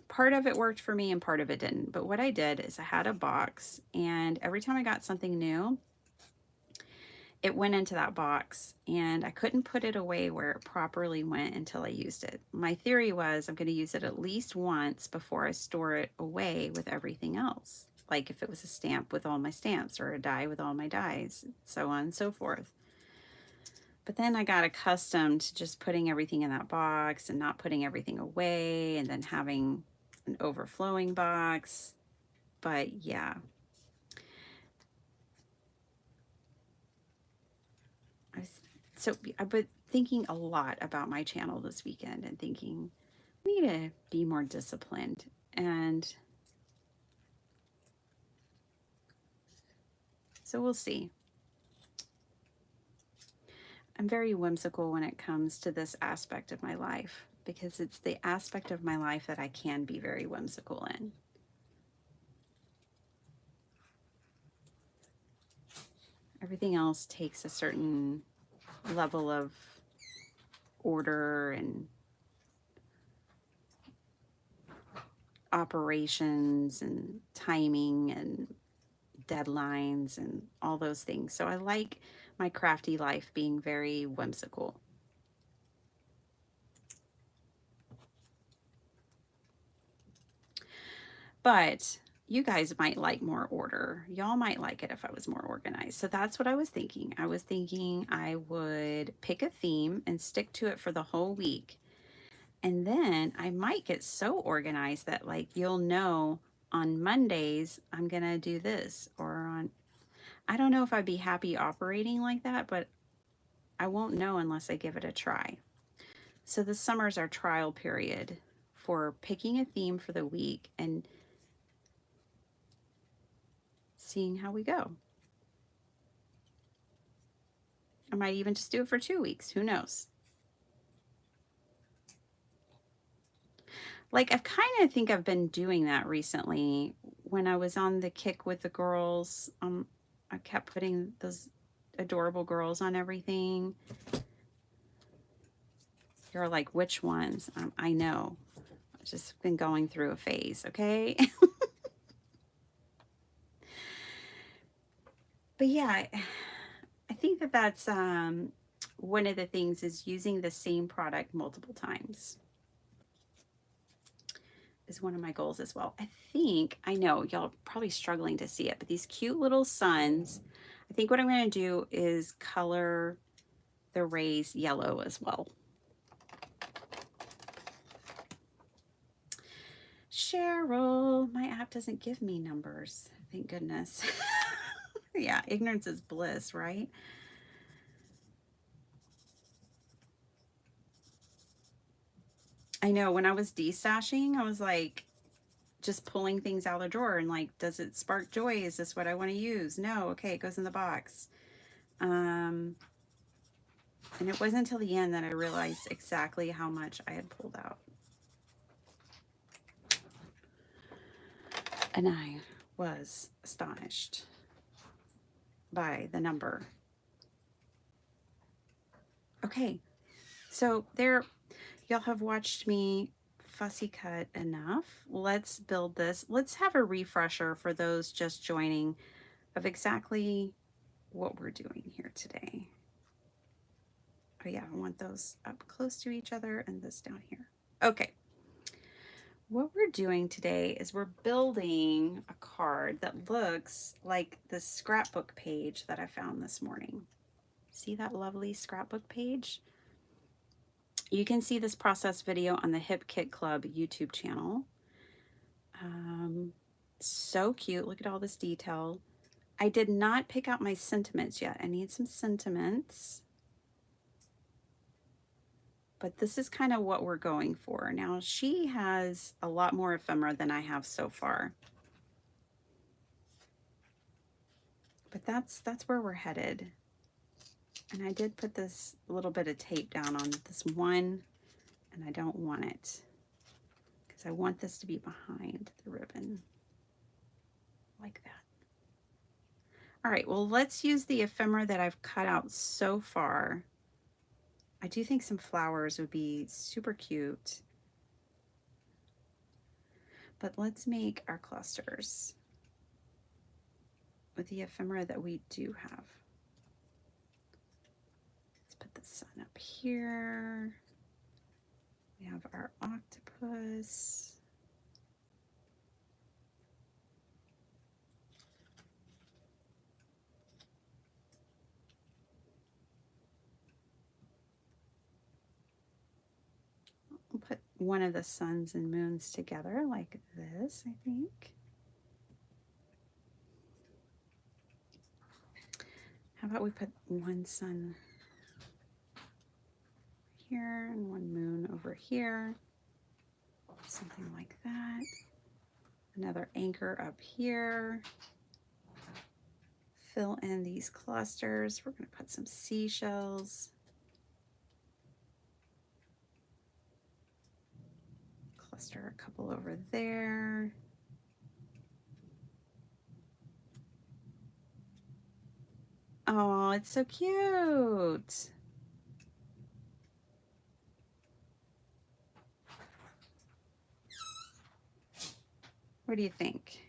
part of it worked for me and part of it didn't. But what I did is I had a box, and every time I got something new, it went into that box, and I couldn't put it away where it properly went until I used it. My theory was I'm going to use it at least once before I store it away with everything else. Like if it was a stamp with all my stamps or a die with all my dies, so on and so forth. But then I got accustomed to just putting everything in that box and not putting everything away and then having an overflowing box. But yeah, I've been thinking a lot about my channel this weekend and thinking I need to be more disciplined. And so we'll see. I'm very whimsical when it comes to this aspect of my life because it's the aspect of my life that I can be very whimsical in. Everything else takes a certain level of order and operations and timing and deadlines and all those things. So I like my crafty life being very whimsical. But you guys might like more order. Y'all might like it if I was more organized. So that's what I was thinking. I was thinking I would pick a theme and stick to it for the whole week. And then I might get so organized that like you'll know on Mondays I'm going to do this, or on I don't know if I'd be happy operating like that, but I won't know unless I give it a try. So the summer's our trial period for picking a theme for the week and seeing how we go. I might even just do it for 2 weeks. Who knows? Like, I kind of think I've been doing that recently. When I was on the kick with the girls, I kept putting those adorable girls on everything. You're like, which ones? I know. I've just been going through a phase, okay? But yeah, I think that that's one of the things is using the same product multiple times is one of my goals as well. I know y'all are probably struggling to see it, but these cute little suns, I think what I'm going to do is color the rays yellow as well. Cheryl, my app doesn't give me numbers. Thank goodness. Yeah, ignorance is bliss, right? I know when I was destashing, I was like just pulling things out of the drawer and like, does it spark joy? Is this what I want to use? No. Okay, it goes in the box. And it wasn't until the end that I realized exactly how much I had pulled out. And I was astonished by the number. Okay, so there, y'all have watched me fussy cut enough. Let's build this. Let's have a refresher for those just joining of exactly what we're doing here today. Oh yeah, I want those up close to each other and this down here. Okay. What we're doing today is we're building a card that looks like the scrapbook page that I found this morning. See that lovely scrapbook page? You can see this process video on the Hip Kit Club YouTube channel. So cute. Look at all this detail. I did not pick out my sentiments yet. I need some sentiments. But this is kind of what we're going for. Now, she has a lot more ephemera than I have so far. But that's where we're headed. And I did put this little bit of tape down on this one, and I don't want it because I want this to be behind the ribbon like that. All right, well, let's use the ephemera that I've cut out so far. I do think some flowers would be super cute. But let's make our clusters with the ephemera that we do have. Let's put the sun up here. We have our octopus. We'll put one of the suns and moons together like this, I think. How about we put one sun here and one moon over here? Something like that. Another anchor up here. Fill in these clusters. We're going to put some seashells. Cluster a couple over there. Oh, it's so cute. What do you think?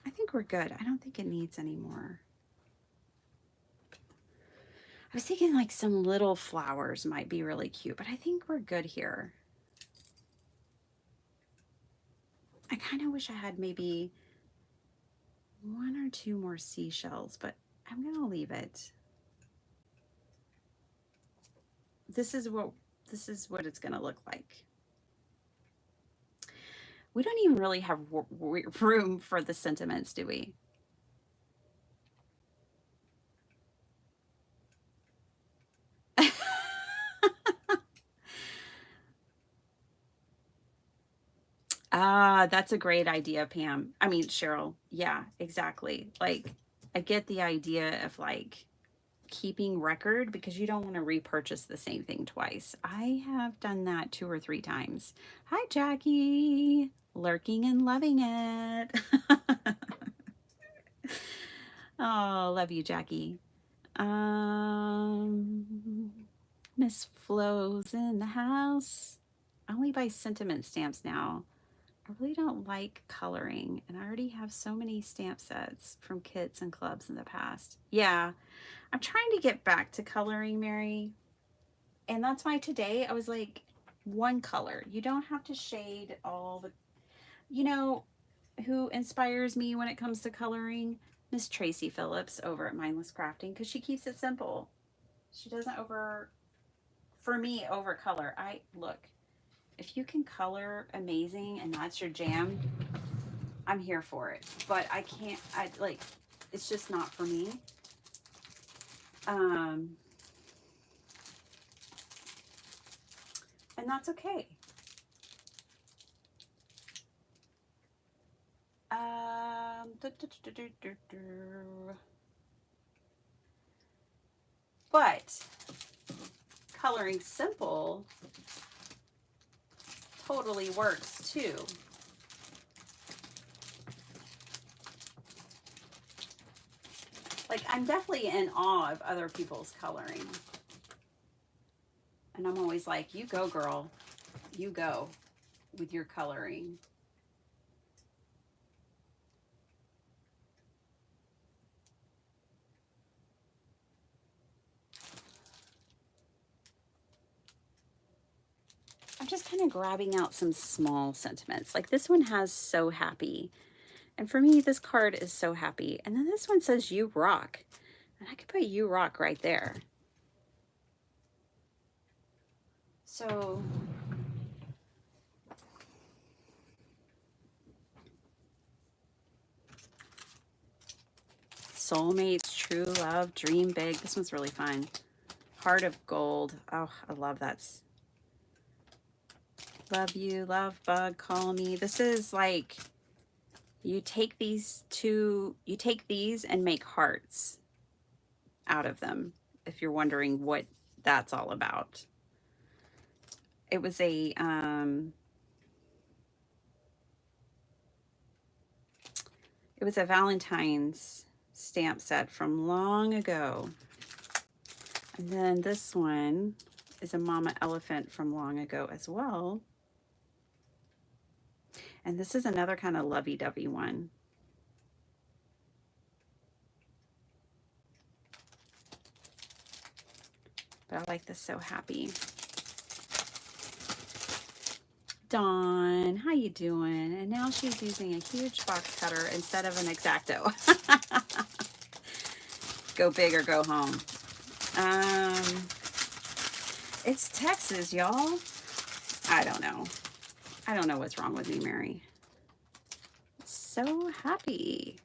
I think we're good. I don't think it needs any more. I was thinking like some little flowers might be really cute, but I think we're good here. I kind of wish I had maybe one or two more seashells, but I'm gonna leave it. This is what it's gonna look like. We don't even really have room for the sentiments, do we? Ah, that's a great idea, Pam. I mean, Cheryl. Yeah, exactly. Like, I get the idea of like keeping record because you don't want to repurchase the same thing twice. I have done that 2 or 3 times. Hi, Jackie. Lurking and loving it. Oh, love you, Jackie. Miss Flo's in the house. I only buy sentiment stamps now. I really don't like coloring, and I already have so many stamp sets from kits and clubs in the past. Yeah, I'm trying to get back to coloring, Mary. And that's why today I was like, one color. You don't have to shade all the, you know, who inspires me when it comes to coloring? Miss Tracy Phillips over at Mindless Crafting, because she keeps it simple. She doesn't for me, over color. Look, if you can color amazing and that's your jam, I'm here for it. But I can't, it's just not for me. Um, and that's okay. But coloring simple totally works too. Like, I'm definitely in awe of other people's coloring. And I'm always like, you go, girl. You go with your coloring. I'm just kind of grabbing out some small sentiments. Like this one has so happy. And for me, this card is so happy. And then this one says you rock. And I could put you rock right there. So soulmates, true love, dream big. This one's really fun. Heart of gold. Oh, I love that. Love you, love bug, call me. This is like, you take these and make hearts out of them, if you're wondering what that's all about. It was a Valentine's stamp set from long ago. And then this one is a mama elephant from long ago as well. And this is another kind of lovey-dovey one. But I like this so happy. Dawn, how you doing? And now she's using a huge box cutter instead of an X-Acto. Go big or go home. It's Texas, y'all. I don't know. I don't know what's wrong with me, Mary. So happy.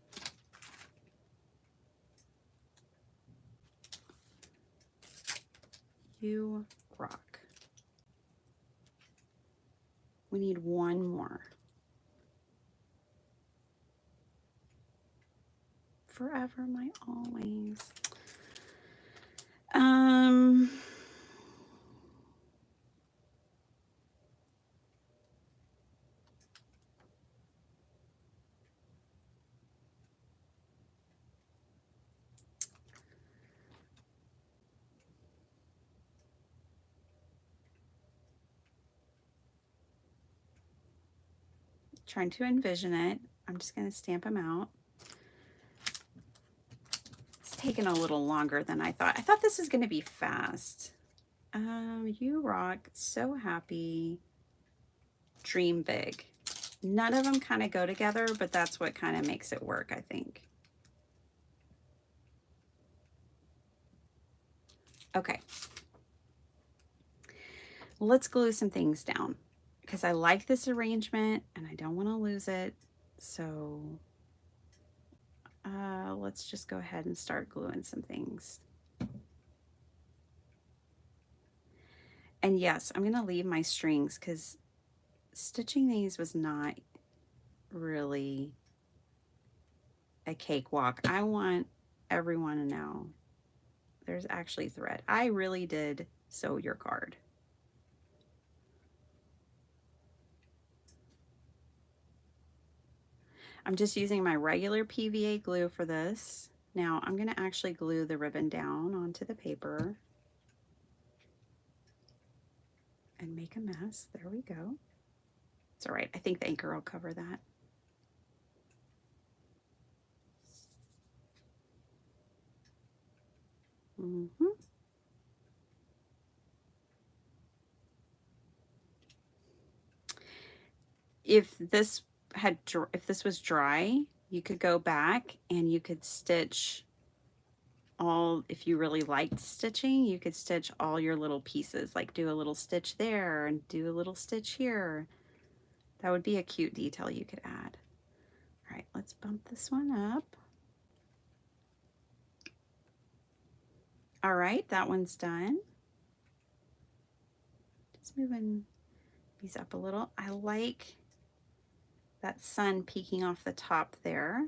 You rock. We need one more. Forever, my always. Trying to envision it. I'm just going to stamp them out. It's taken a little longer than I thought. I thought this was going to be fast. You rock. So happy. Dream big. None of them kind of go together, but that's what kind of makes it work, I think. Okay. Let's glue some things down because I like this arrangement and I don't want to lose it. So let's just go ahead and start gluing some things. And yes, I'm going to leave my strings because stitching these was not really a cakewalk. I want everyone to know there's actually thread. I really did sew your card. I'm just using my regular PVA glue for this. Now I'm going to actually glue the ribbon down onto the paper. and make a mess. There we go. It's all right. I think the anchor will cover that. Mm-hmm. If this if this was dry, you could go back and you could stitch all, if you really liked stitching, you could stitch all your little pieces, like do a little stitch there and do a little stitch here. That would be a cute detail you could add. All right, let's bump this one up. All right, that one's done. Just moving these up a little. I like that sun peeking off the top there.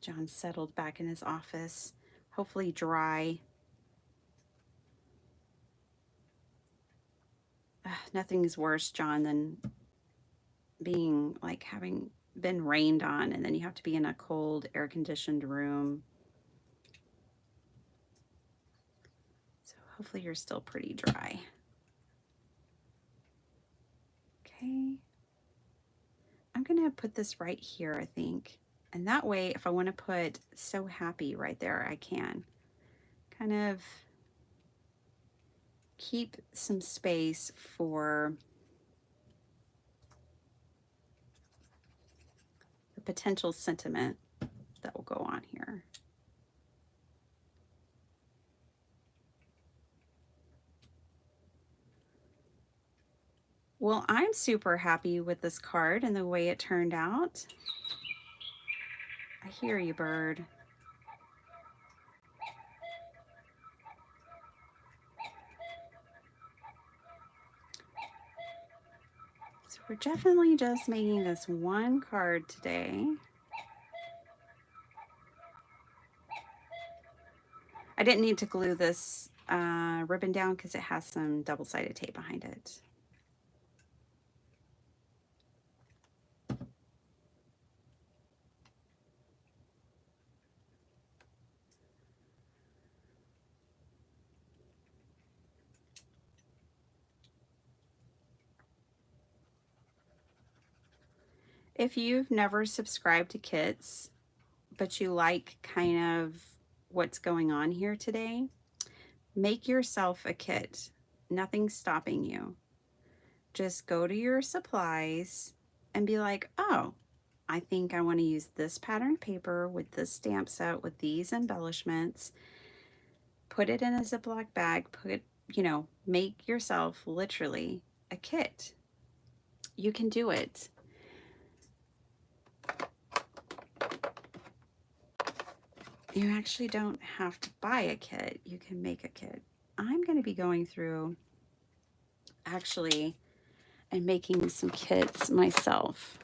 John settled back in his office, hopefully dry. Nothing's worse, John, than being like having been rained on and then you have to be in a cold, air conditioned room. So hopefully you're still pretty dry. Okay. I'm going to put this right here, I think. And that way, if I want to put "so happy" right there, I can. Kind of keep some space for the potential sentiment that will go on here. Well, I'm super happy with this card and the way it turned out. I hear you, bird. So we're definitely just making this one card today. I didn't need to glue this ribbon down because it has some double-sided tape behind it. If you've never subscribed to kits, but you like kind of what's going on here today, make yourself a kit. Nothing's stopping you. Just go to your supplies and be like, oh, I think I want to use this pattern paper with this stamp set with these embellishments. Put it in a Ziploc bag, make yourself literally a kit. You can do it. You actually don't have to buy a kit. You can make a kit. I'm going to be going through actually and making some kits myself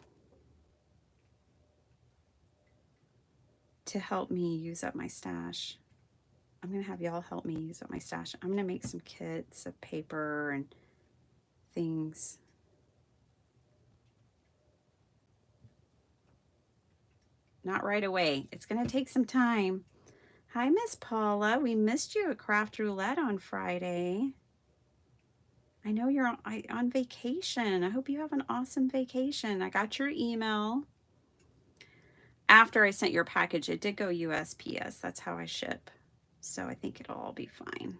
to help me use up my stash. I'm going to have y'all help me use up my stash. I'm going to make some kits of paper and things. Not right away. It's going to take some time. Hi, Miss Paula. We missed you at Craft Roulette on Friday. I know you're on vacation. I hope you have an awesome vacation. I got your email. After I sent your package, it did go USPS. That's how I ship. So I think it'll all be fine.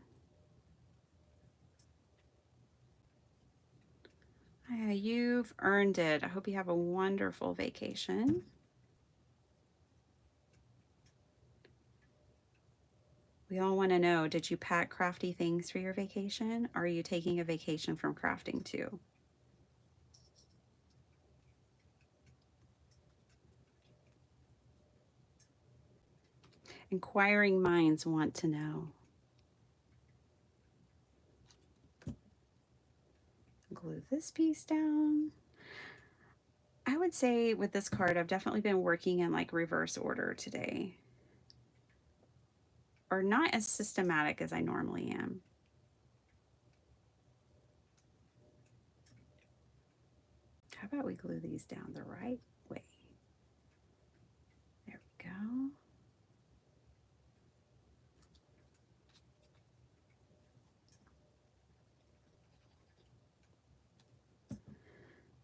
You've earned it. I hope you have a wonderful vacation. We all want to know, did you pack crafty things for your vacation? Or are you taking a vacation from crafting too? Inquiring minds want to know. Glue this piece down. I would say with this card, I've definitely been working in like reverse order today. Or not as systematic as I normally am. How about we glue these down the right way? There we go.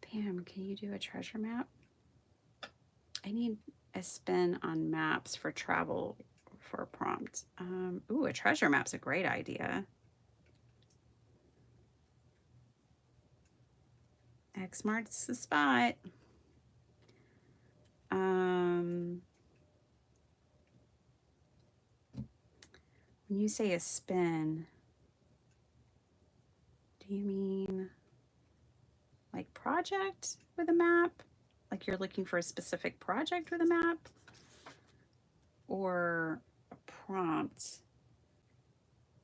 Pam, can you do a treasure map? I need a spin on maps for travel for a prompt. Ooh, a treasure map's a great idea. X marks the spot. When you say a spin, do you mean like project with a map? Like you're looking for a specific project with a map? Or a prompt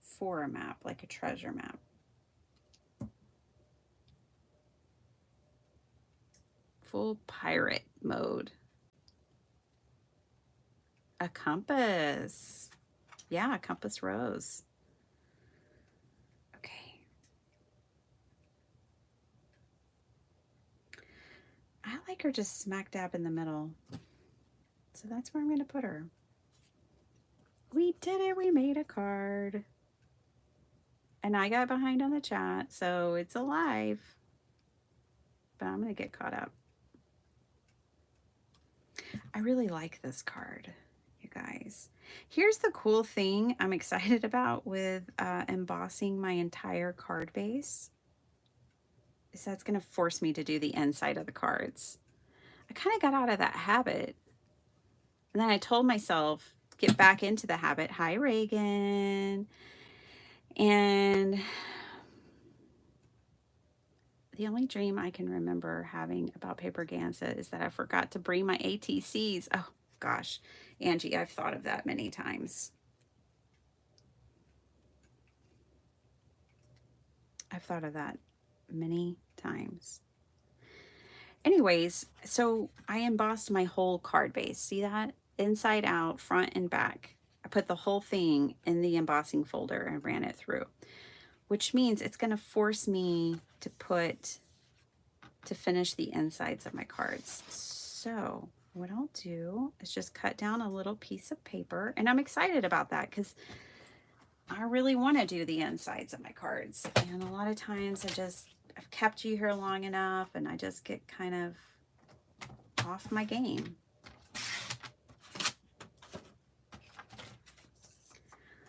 for a map, like a treasure map? Full pirate mode. A compass. Yeah, a compass rose. Okay. I like her just smack dab in the middle. So that's where I'm going to put her. We did it. We made a card. And I got behind on the chat, so it's alive. But I'm going to get caught up. I really like this card, you guys. Here's the cool thing I'm excited about with embossing my entire card base. Is that's going to force me to do the inside of the cards. I kind of got out of that habit. And then I told myself, get back into the habit. Hi, Reagan. And the only dream I can remember having about paper Ganza is that I forgot to bring my ATCs. Oh, gosh. Angie, I've thought of that many times. I've thought of that many times. Anyways, so I embossed my whole card base. See that? Inside out, front and back. I put the whole thing in the embossing folder and ran it through, which means it's going to force me to finish the insides of my cards. So what I'll do is just cut down a little piece of paper, and I'm excited about that because I really want to do the insides of my cards. And a lot of times I've kept you here long enough and I just get kind of off my game.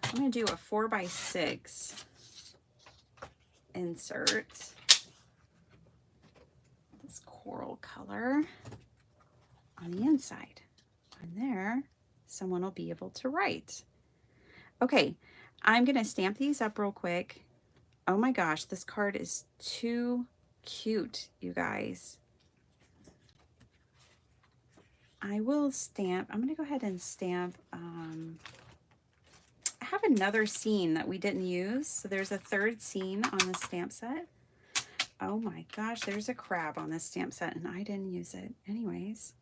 I'm going to do a 4x6 insert. This coral color on the inside. And there, someone will be able to write. Okay, I'm going to stamp these up real quick. Oh my gosh, this card is too cute, you guys. I will stamp. I'm going to go ahead and stamp. I have another scene that we didn't use. So there's a third scene on the stamp set. Oh my gosh, there's a crab on this stamp set and I didn't use it. Anyways,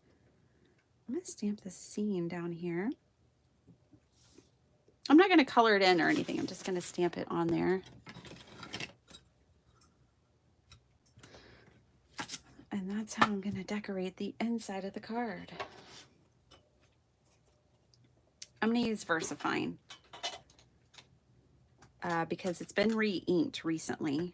I'm going to stamp this scene down here. I'm not going to color it in or anything. I'm just going to stamp it on there. And that's how I'm going to decorate the inside of the card. I'm going to use VersaFine because it's been re-inked recently.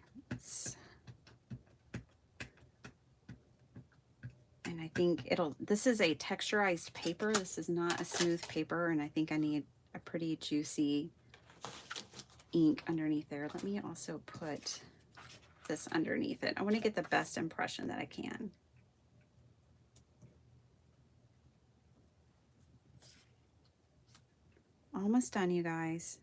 And I think this is a texturized paper. This is not a smooth paper, and I think I need a pretty juicy ink underneath there. Let me also put this underneath it. I want to get the best impression that I can. Almost done, you guys.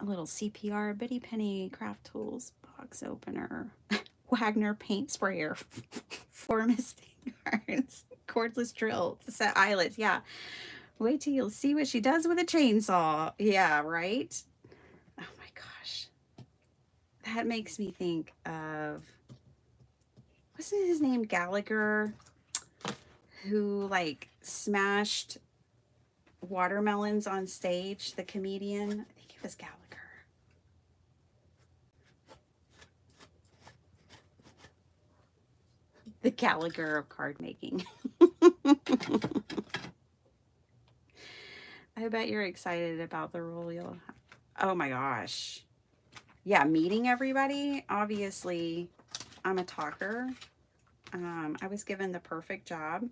A little CPR Bitty Penny Craft Tools box opener. Wagner paint sprayer for misting cards. Cordless drill to set eyelets. Yeah. Wait till you'll see what she does with a chainsaw. Yeah, right? Oh my gosh. That makes me think of, wasn't his name Gallagher, who like smashed watermelons on stage, the comedian? I think it was Gallagher. The Gallagher of card making. I bet you're excited about the role you'll have. Oh my gosh. Yeah, meeting everybody. Obviously, I'm a talker. I was given the perfect job.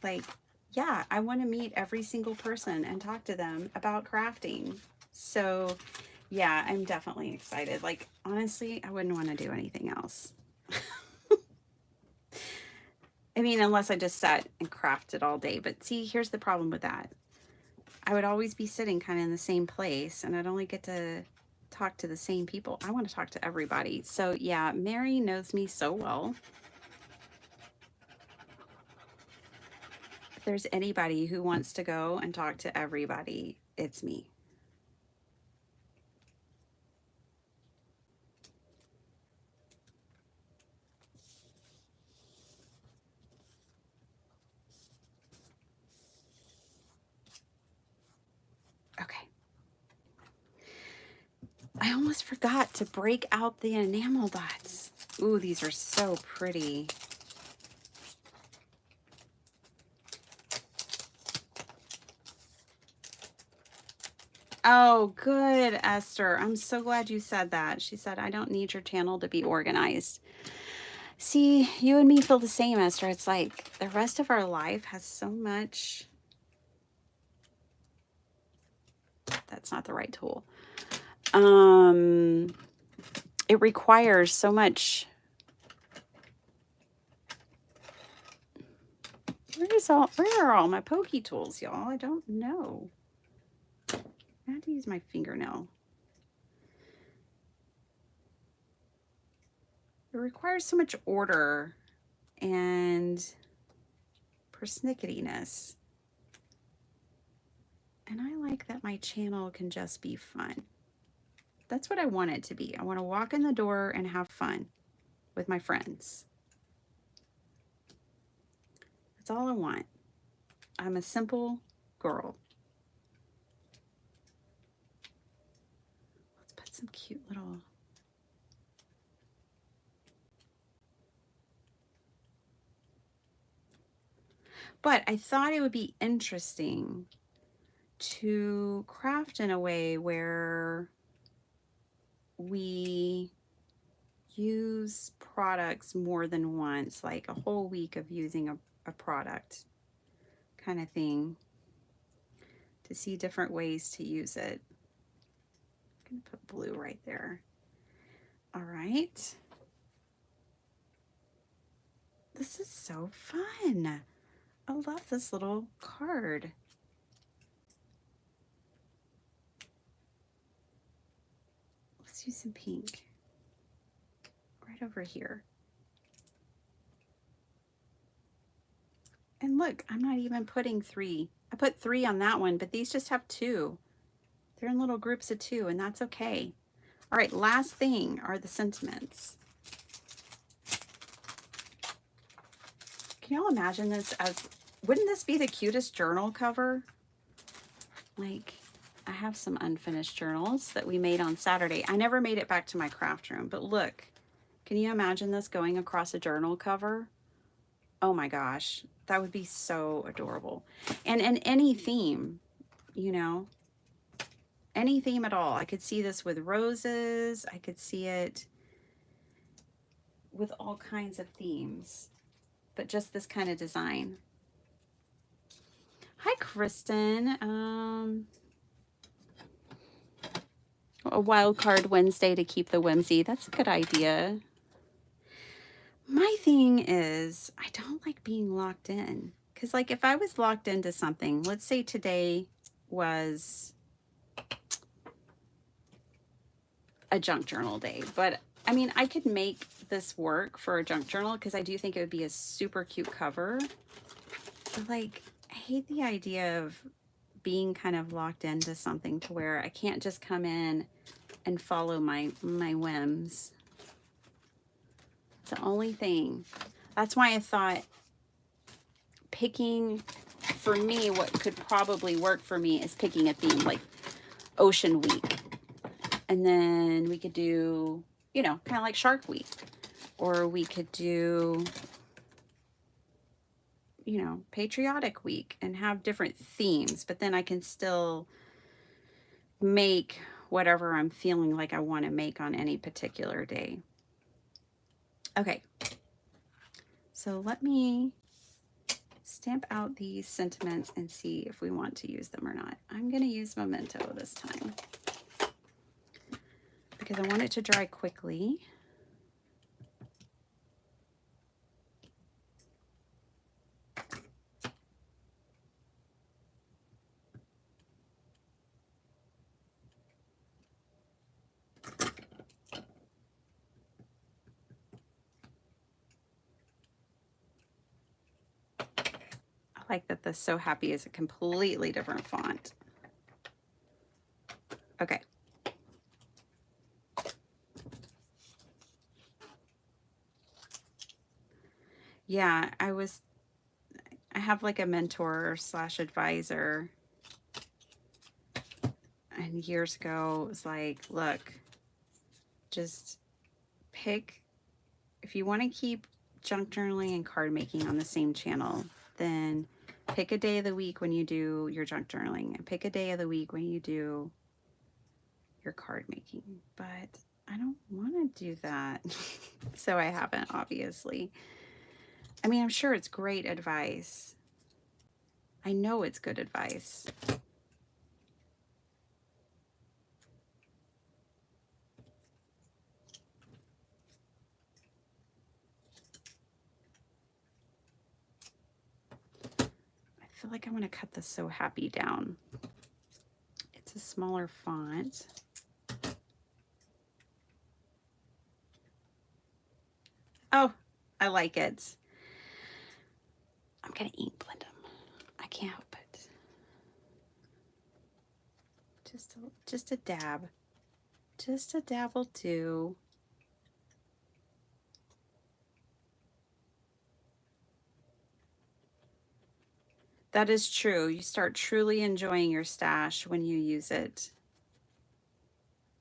Like, yeah, I want to meet every single person and talk to them about crafting. So, yeah, I'm definitely excited. Like, honestly, I wouldn't want to do anything else. I mean, unless I just sat and crafted all day. But see, here's the problem with that. I would always be sitting kind of in the same place, and I'd only get to talk to the same people. I want to talk to everybody. So, yeah, Mary knows me so well. If there's anybody who wants to go and talk to everybody, it's me. Okay. I almost forgot to break out the enamel dots. Ooh, these are so pretty. Oh, good, Esther. I'm so glad you said that. She said, I don't need your channel to be organized. See, you and me feel the same, Esther. It's like the rest of our life has so much. That's not the right tool. It requires so much. Where are all my pokey tools, y'all? I don't know. I had to use my fingernail. It requires so much order and persnicketyness. And I like that my channel can just be fun. That's what I want it to be. I want to walk in the door and have fun with my friends. That's all I want. I'm a simple girl. Let's put some cute little... But I thought it would be interesting to craft in a way where we use products more than once, like a whole week of using a product kind of thing, to see different ways to use it. I'm gonna put blue right there. All right. This is so fun. I love this little card. Let's use some pink right over here. And look, I'm not even putting 3. I put 3 on that one, but these just have 2. They're in little groups of 2, and that's okay. All right, last thing are the sentiments. Can y'all imagine this as, wouldn't this be the cutest journal cover? Like, I have some unfinished journals that we made on Saturday. I never made it back to my craft room, but look, can you imagine this going across a journal cover? Oh my gosh, that would be so adorable. And in any theme, you know, any theme at all. I could see this with roses. I could see it with all kinds of themes, but just this kind of design. Hi, Kristen. A wild card Wednesday to keep the whimsy. That's a good idea. My thing is, I don't like being locked in. Because, like, if I was locked into something, let's say today was a junk journal day. But, I mean, I could make this work for a junk journal because I do think it would be a super cute cover. But, like, I hate the idea of being kind of locked into something to where I can't just come in and follow my whims. It's the only thing. That's why I thought picking, for me, what could probably work for me is picking a theme like Ocean Week. And then we could do, you know, kind of like Shark Week. Or we could do, you know, patriotic week and have different themes, but then I can still make whatever I'm feeling like I want to make on any particular day. Okay, so let me stamp out these sentiments and see if we want to use them or not. I'm going to use Memento this time because I want it to dry quickly. I like that the So Happy is a completely different font. Okay. Yeah, I have like a mentor slash advisor, and years ago it was like, look, just pick, if you want to keep junk journaling and card making on the same channel, then pick a day of the week when you do your junk journaling and pick a day of the week when you do your card making. But I don't want to do that. So I haven't, obviously. I mean, I'm sure it's great advice. I know it's good advice. I feel like I want to cut this So Happy down. It's a smaller font. Oh, I like it. I'm going to ink blend them. I can't help it. Just a dab. Just a dab will do. That is true. You start truly enjoying your stash when you use it.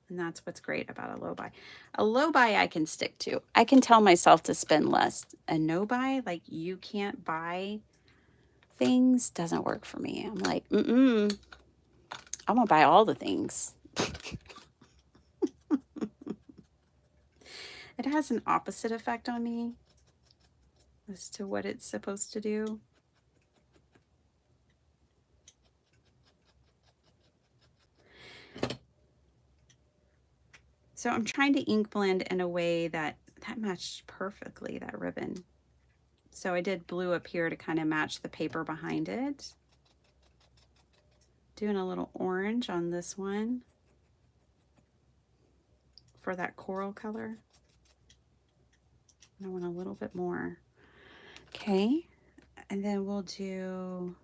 And that's what's great about a low buy. A low buy I can stick to. I can tell myself to spend less. A no buy, like you can't buy things, doesn't work for me. I'm like, I'm gonna buy all the things. It has an opposite effect on me as to what it's supposed to do. So I'm trying to ink blend in a way that matched perfectly, that ribbon. So I did blue up here to kind of match the paper behind it. Doing a little orange on this one for that coral color. I want a little bit more. Okay, and then we'll do,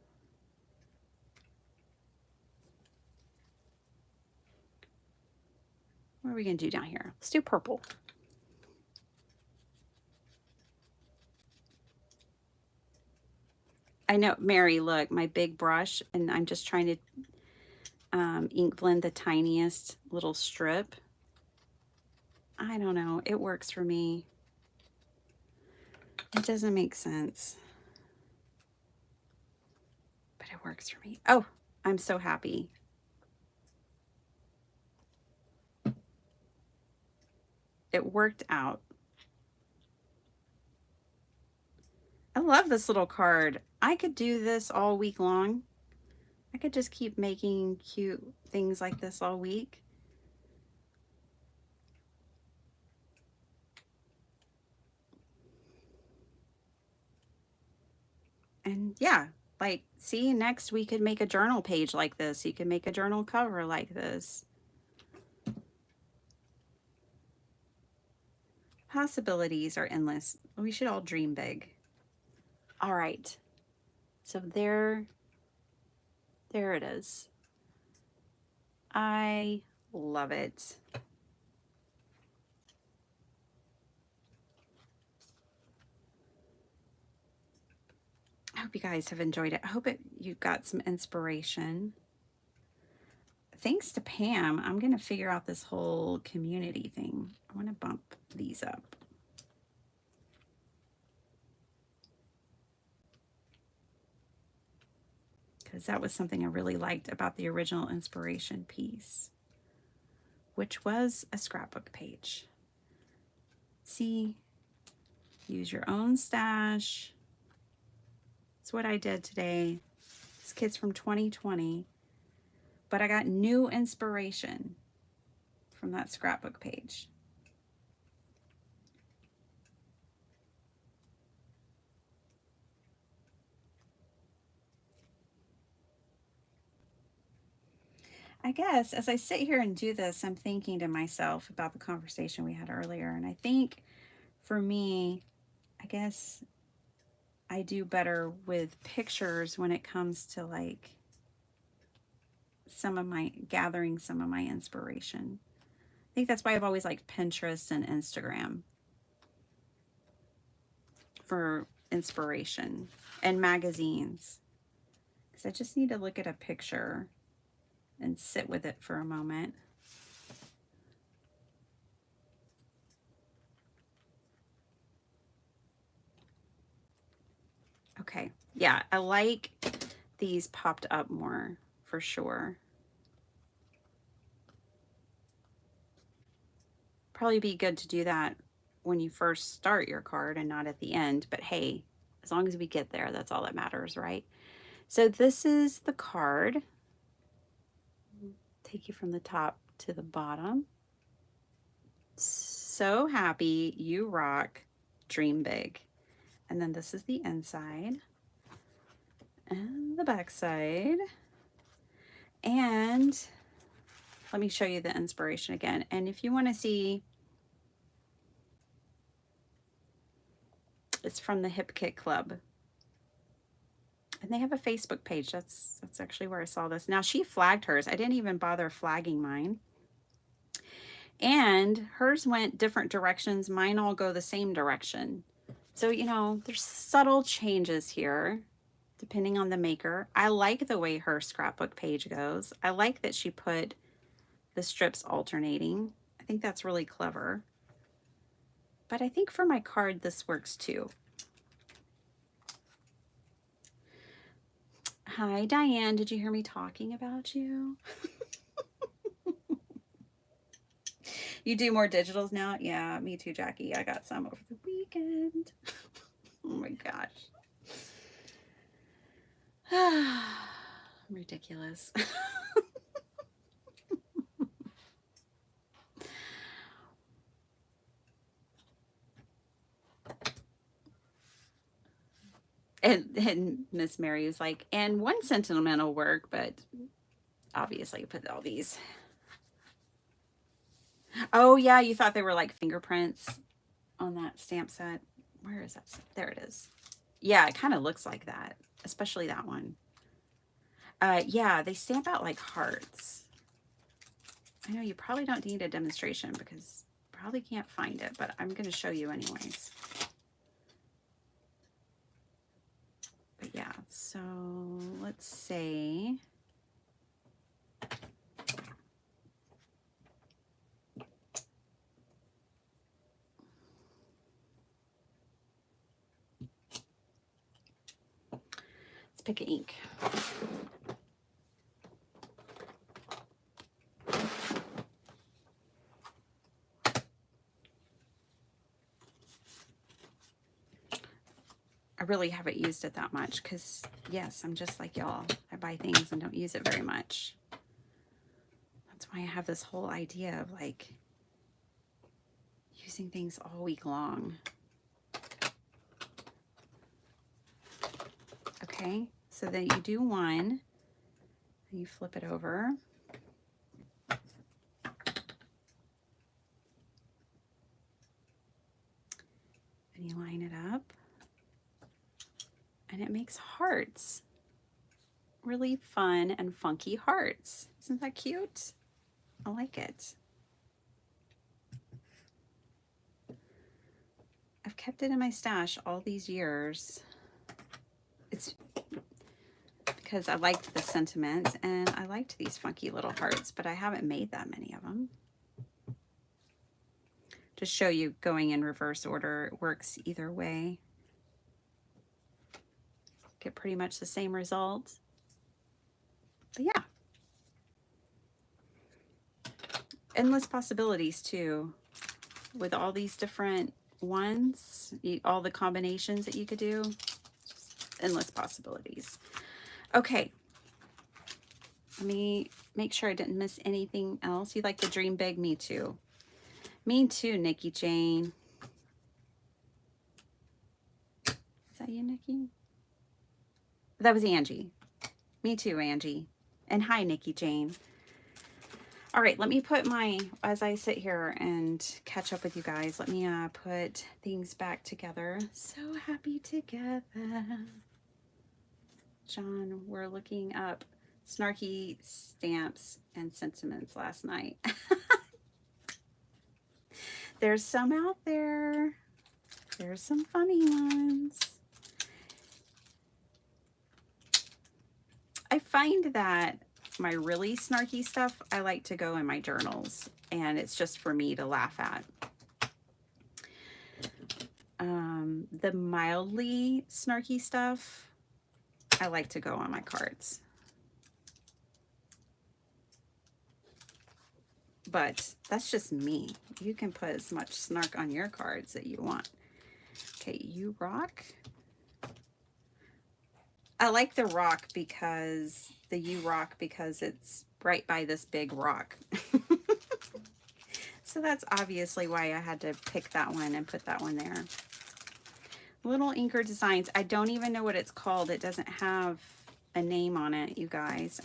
what are we gonna do down here? Let's do purple. I know, Mary, look, my big brush, and I'm just trying to ink blend the tiniest little strip. I don't know, it works for me. It doesn't make sense, but it works for me. Oh, I'm so happy. It worked out. I love this little card. I could do this all week long. I could just keep making cute things like this all week. And yeah, like, see, next we could make a journal page like this. You can make a journal cover like this. Possibilities are endless. We should all dream big. All right. So there it is. I love it. I hope you guys have enjoyed it. I hope you got some inspiration. Thanks to Pam, I'm going to figure out this whole community thing. I want to bump these up. because that was something I really liked about the original inspiration piece, which was a scrapbook page. See, use your own stash. That's what I did today. This kit's from 2020, but I got new inspiration from that scrapbook page. I guess as I sit here and do this, I'm thinking to myself about the conversation we had earlier. And I think for me, I guess I do better with pictures when it comes to like gathering some of my inspiration. I think that's why I've always liked Pinterest and Instagram for inspiration, and magazines. Because I just need to look at a picture and sit with it for a moment. Okay, yeah, I like these popped up more for sure. Probably be good to do that when you first start your card and not at the end, but hey, as long as we get there, that's all that matters, right? So this is the card. Take you from the top to the bottom. So happy, you rock, dream big. And then this is the inside and the back side. And let me show you the inspiration again. And if you want to see, it's from the Hip Kit Club. And they have a Facebook page. That's actually where I saw this. Now she flagged hers. I didn't even bother flagging mine. And hers went different directions. Mine all go the same direction. So, you know, there's subtle changes here depending on the maker. I like the way her scrapbook page goes. I like that she put the strips alternating. I think that's really clever. But I think for my card, this works too. Hi, Diane. Did you hear me talking about you? You do more digitals now? Yeah, me too, Jackie. I got some over the weekend. Oh my gosh. Ridiculous. And Miss Mary was like, and one sentimental work, but obviously put all these. Oh yeah, you thought they were like fingerprints on that stamp set. Where is that? There it is. Yeah, it kind of looks like that, especially that one. Yeah, they stamp out like hearts. I know you probably don't need a demonstration because you probably can't find it, but I'm going to show you anyways. But yeah, so let's say let's pick an ink. I really haven't used it that much because, yes, I'm just like y'all. I buy things and don't use it very much. That's why I have this whole idea of like using things all week long. Okay, so then you do one, and you flip it over. And you line it up. And it makes hearts. Really fun and funky hearts. Isn't that cute? I like it. I've kept it in my stash all these years. It's because I liked the sentiment and I liked these funky little hearts, but I haven't made that many of them. To show you, going in reverse order, it works either way. Get pretty much the same result. endless possibilities too, with all these different ones, all the combinations that you could do. Just endless possibilities. Okay, let me make sure I didn't miss anything else. You like the dream big? Me too. Me too, Nikki Jane. Is that you, Nikki? That was Angie. Me too, Angie. And hi, Nikki Jane. All right, let me put as I sit here and catch up with you guys, let me put things back together. So happy together. John, we're looking up snarky stamps and sentiments last night. There's some out there. There's some funny ones. I find that my really snarky stuff, I like to go in my journals, and it's just for me to laugh at. The mildly snarky stuff, I like to go on my cards. But that's just me. You can put as much snark on your cards that you want. Okay, you rock. I like the rock because you rock because it's right by this big rock. So that's obviously why I had to pick that one and put that one there. Little Inker Designs. I don't even know what it's called. It doesn't have a name on it, you guys.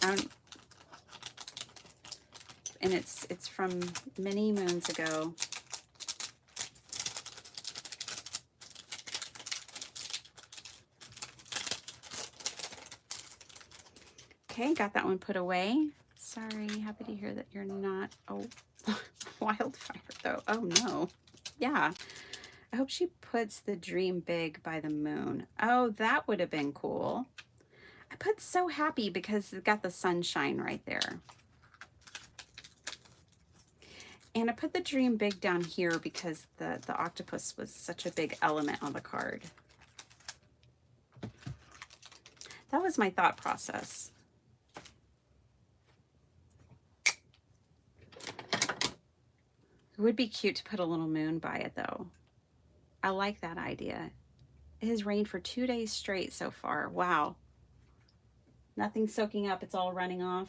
And it's from many moons ago. Okay, got that one put away. Sorry, happy to hear that you're not a wildfire though. Oh no. Yeah. I hope she puts the dream big by the moon. Oh, that would have been cool. I put so happy because it got the sunshine right there. And I put the dream big down here because the octopus was such a big element on the card. That was my thought process. It would be cute to put a little moon by it though. I like that idea. It has rained for 2 days straight so far. Wow. Nothing soaking up, it's all running off.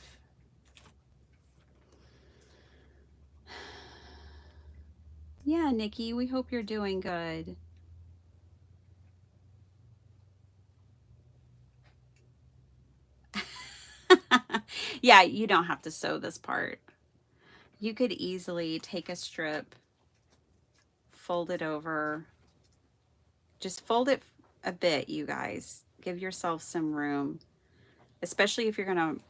Yeah, Nikki, we hope you're doing good. Yeah, you don't have to sew this part. You could easily take a strip, fold it over. Just fold it a bit, you guys. Give yourself some room, especially if you're going to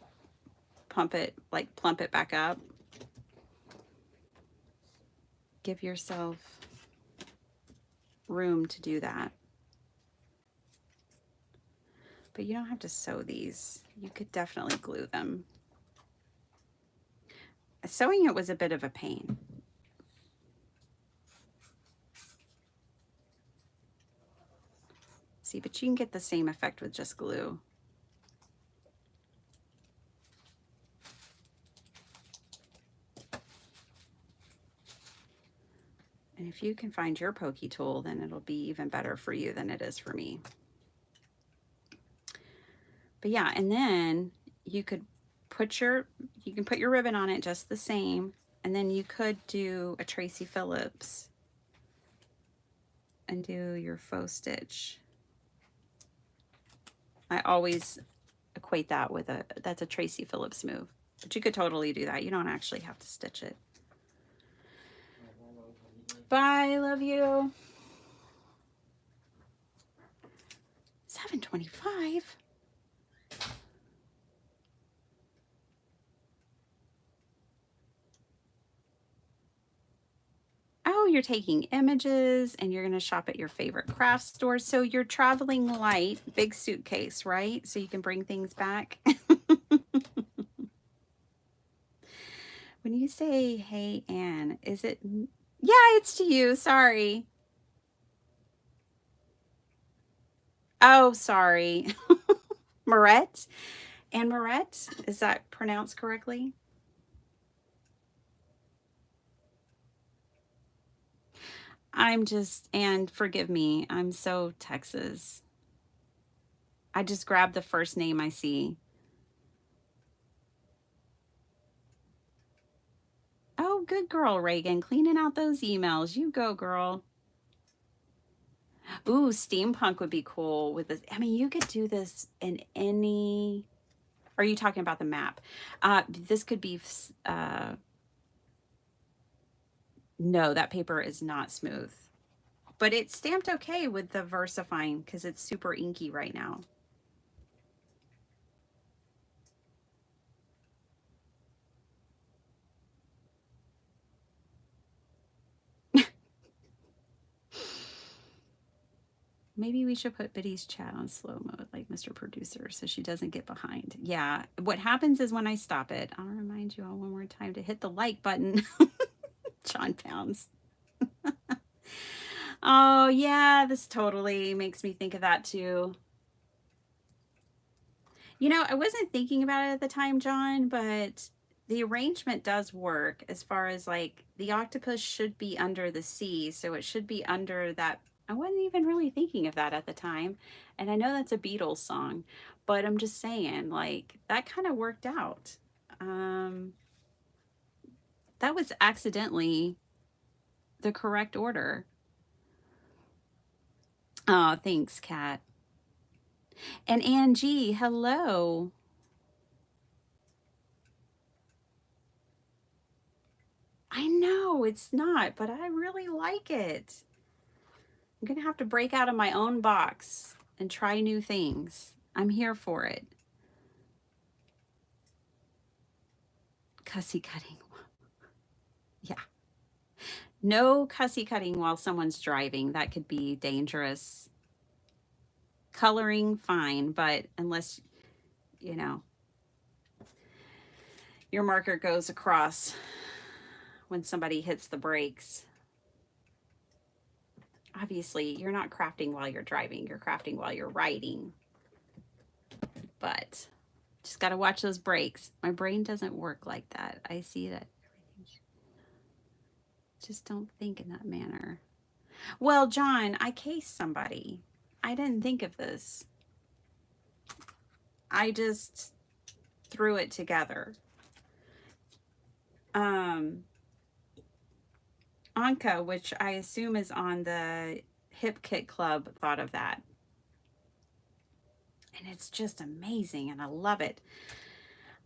plump it back up. Give yourself room to do that. But you don't have to sew these. You could definitely glue them. Sewing it was a bit of a pain. See, but you can get the same effect with just glue. And if you can find your pokey tool, then it'll be even better for you than it is for me. But yeah, and then you could put your ribbon on it just the same, and then you could do a Tracy Phillips and do your faux stitch. I always equate that with that's a Tracy Phillips move, but you could totally do that. You don't actually have to stitch it. Bye, love you. 7:25. Oh, you're taking images and you're going to shop at your favorite craft store. So you're traveling light, big suitcase, right? So you can bring things back. When you say, hey, Anne, is it? Yeah, it's to you. Sorry. Oh, sorry. Moret? Anne Moret? Is that pronounced correctly? I'm just, and forgive me, I'm so Texas. I just grab the first name I see. Oh, good girl, Reagan, cleaning out those emails. You go, girl. Ooh, steampunk would be cool with this. I mean, you could do this in any. Are you talking about the map? This could be. No, that paper is not smooth, but it's stamped okay with the VersaFine because it's super inky right now. Maybe we should put Biddy's chat on slow mode, like Mr. Producer, so she doesn't get behind. Yeah, what happens is when I stop it, I'll remind you all one more time to hit the like button. John Pounds. Oh, yeah, this totally makes me think of that too. You know, I wasn't thinking about it at the time, John, but the arrangement does work as far as like the octopus should be under the sea, so it should be under that. I wasn't even really thinking of that at the time. And I know that's a Beatles song, but I'm just saying, like, that kind of worked out. Um, that was accidentally the correct order. Oh, thanks, Kat. And Angie, hello. I know it's not, but I really like it. I'm going to have to break out of my own box and try new things. I'm here for it. Cussy cutting. Yeah. No cussy cutting while someone's driving. That could be dangerous. Coloring, fine, but unless, you know, your marker goes across when somebody hits the brakes. Obviously, you're not crafting while you're driving, you're crafting while you're riding. But just got to watch those brakes. My brain doesn't work like that. I see that everything. Just don't think in that manner. Well, John, I cased somebody. I didn't think of this. I just threw it together. Anka, which I assume is on the Hip Kit Club, thought of that. And it's just amazing and I love it.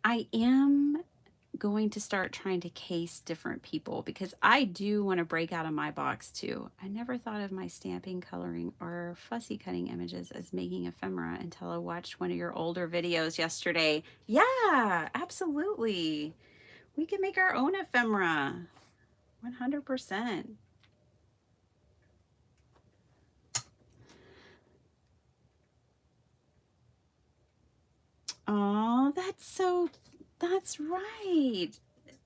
I am going to start trying to case different people because I do want to break out of my box too. I never thought of my stamping, coloring, or fussy cutting images as making ephemera until I watched one of your older videos yesterday. Yeah, absolutely. We can make our own ephemera. 100%. Oh, that's right.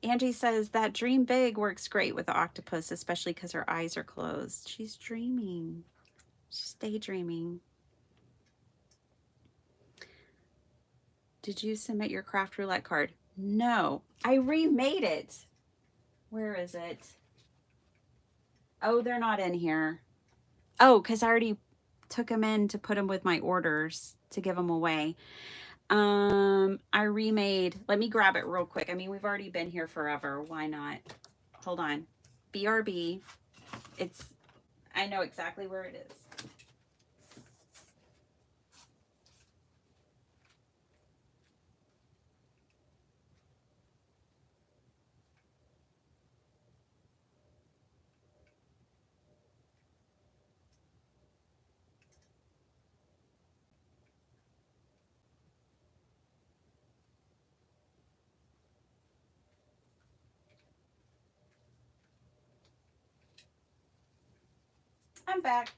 Angie says that dream big works great with the octopus, especially because her eyes are closed. She's dreaming. She's daydreaming. Did you submit your craft roulette card? No, I remade it. Where is it? Oh, they're not in here. Oh, because I already took them in to put them with my orders to give them away. I remade, let me grab it real quick. I mean, we've already been here forever. Why not? Hold on. BRB. It's, I know exactly where it is. I'm back.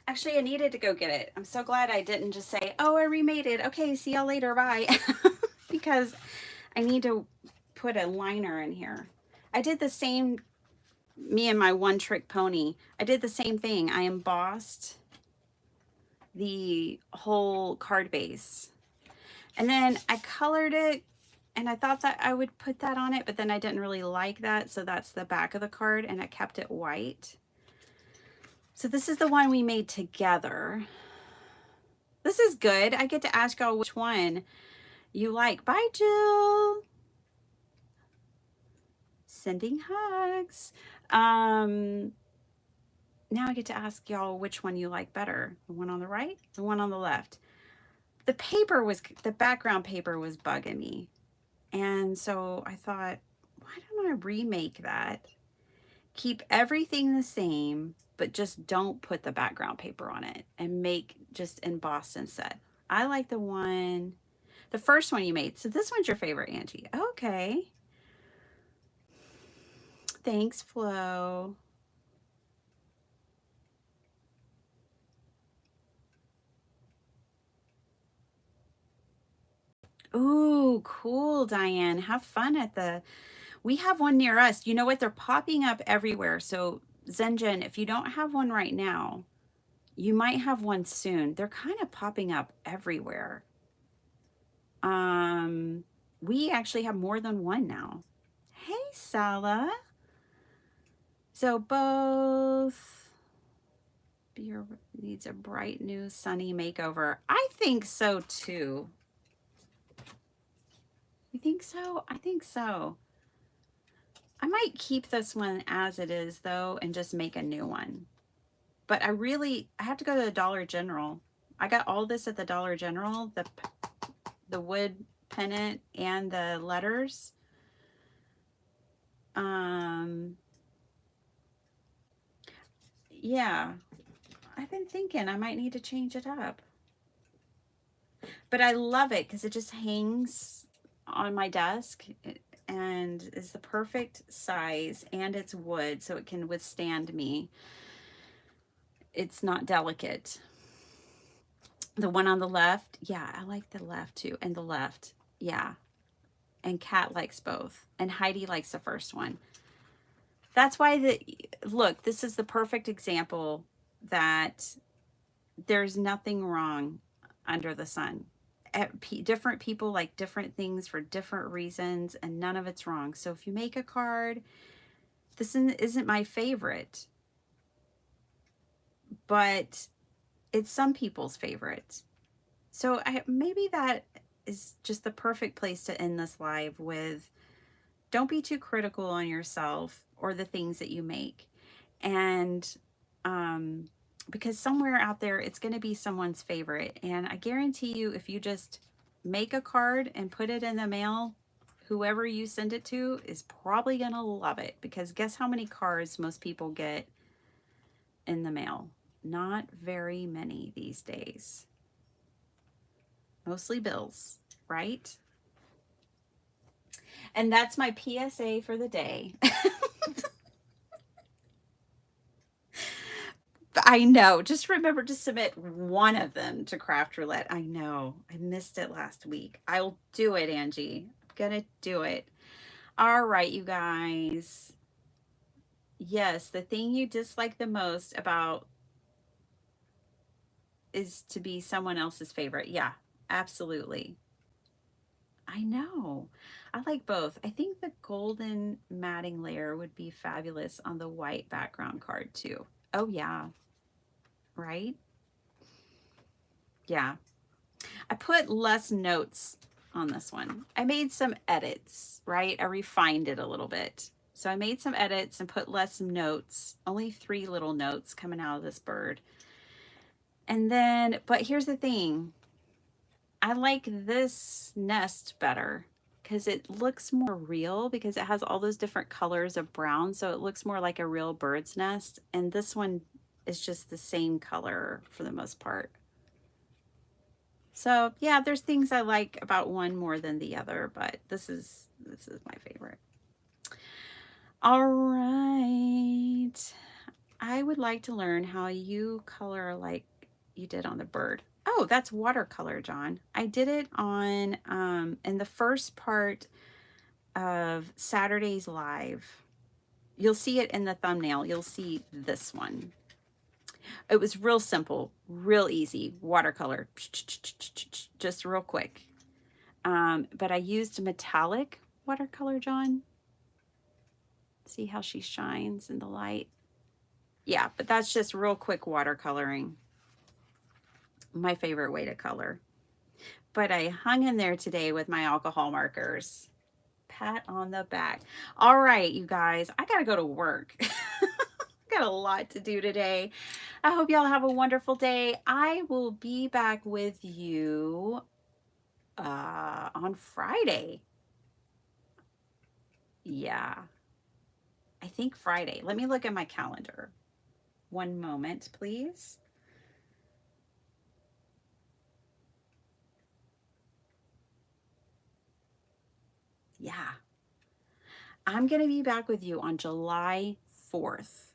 Actually, I needed to go get it. I'm so glad I didn't just say, oh, I remade it. Okay, see y'all later. Bye. Because I need to put a liner in here. I did the same, me and my one trick pony. I did the same thing. I embossed the whole card base. And then I colored it and I thought that I would put that on it, but then I didn't really like that. So that's the back of the card and I kept it white. So this is the one we made together. This is good. I get to ask y'all which one you like. Bye, Jill. Sending hugs. Now I get to ask y'all which one you like better. The one on the right, the one on the left. The background paper was bugging me. And so I thought, why don't I remake that? Keep everything the same, but just don't put the background paper on it and make just embossed instead. I like the first one you made. So this one's your favorite, Angie. Okay. Thanks, Flo. Ooh, cool, Diane. Have fun at we have one near us. You know what? They're popping up everywhere. So Zenjen, if you don't have one right now, you might have one soon. They're kind of popping up everywhere. We actually have more than one now. Hey, Sala. So both beer needs a bright new sunny makeover. I think so too. You think so? I think so. I might keep this one as it is though and just make a new one. But I have to go to the Dollar General. I got all this at the Dollar General, the wood pennant and the letters. Yeah, I've been thinking I might need to change it up. But I love it because it just hangs on my desk and is the perfect size, and it's wood so it can withstand me. It's not delicate. The one on the left, yeah, I like the left too, and the left, yeah. And Kat likes both, and Heidi likes the first one. That's why look, this is the perfect example that there's nothing wrong under the sun. Different people like different things for different reasons, and none of it's wrong. So if you make a card, this isn't my favorite, but it's some people's favorite. So maybe that is just the perfect place to end this live with, don't be too critical on yourself or the things that you make. And because somewhere out there, it's going to be someone's favorite. And I guarantee you, if you just make a card and put it in the mail, whoever you send it to is probably going to love it. Because guess how many cards most people get in the mail? Not very many these days. Mostly bills, right? And that's my PSA for the day. I know. Just remember to submit one of them to Craft Roulette. I know. I missed it last week. I'll do it, Angie. I'm going to do it. All right, you guys. Yes, the thing you dislike the most about is to be someone else's favorite. Yeah, absolutely. I know. I like both. I think the golden matting layer would be fabulous on the white background card too. Oh, yeah. Right? Yeah. I put less notes on this one. I made some edits, right? I refined it a little bit. So I made some edits and put less notes, only 3 little notes coming out of this bird. And then, but here's the thing. I like this nest better because it looks more real because it has all those different colors of brown. So it looks more like a real bird's nest. And this one is just the same color for the most part. So yeah, there's things I like about one more than the other, but this is my favorite. All right. I would like to learn how you color like you did on the bird. Oh, that's watercolor, John. I did it on in the first part of Saturday's live. You'll see it in the thumbnail. You'll see this one. It was real simple, real easy, watercolor, just real quick. But I used metallic watercolor, John. See how she shines in the light? Yeah, but that's just real quick watercoloring. My favorite way to color. But I hung in there today with my alcohol markers. Pat on the back. All right, you guys, I gotta go to work. Got a lot to do today. I hope y'all have a wonderful day. I will be back with you on Friday. Yeah, I think Friday. Let me look at my calendar. One moment, please. Yeah, I'm going to be back with you on July 4th.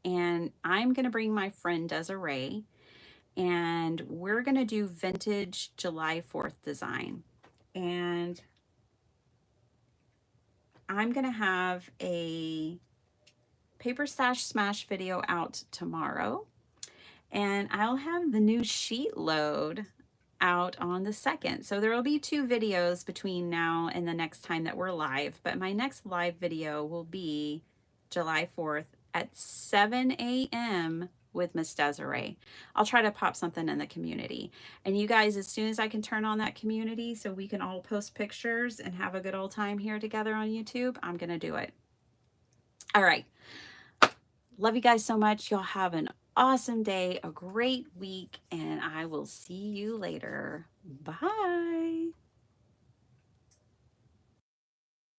And I'm going to bring my friend Desiree, and we're going to do vintage July 4th design. And I'm going to have a paper stash smash video out tomorrow. And I'll have the new sheet load out on the 2nd. So there will be 2 videos between now and the next time that we're live. But my next live video will be July 4th at 7 a.m. with Miss Desiree. I'll try to pop something in the community. And you guys, as soon as I can turn on that community so we can all post pictures and have a good old time here together on YouTube, I'm going to do it. All right. Love you guys so much. Y'all have an awesome day, a great week, and I will see you later. Bye.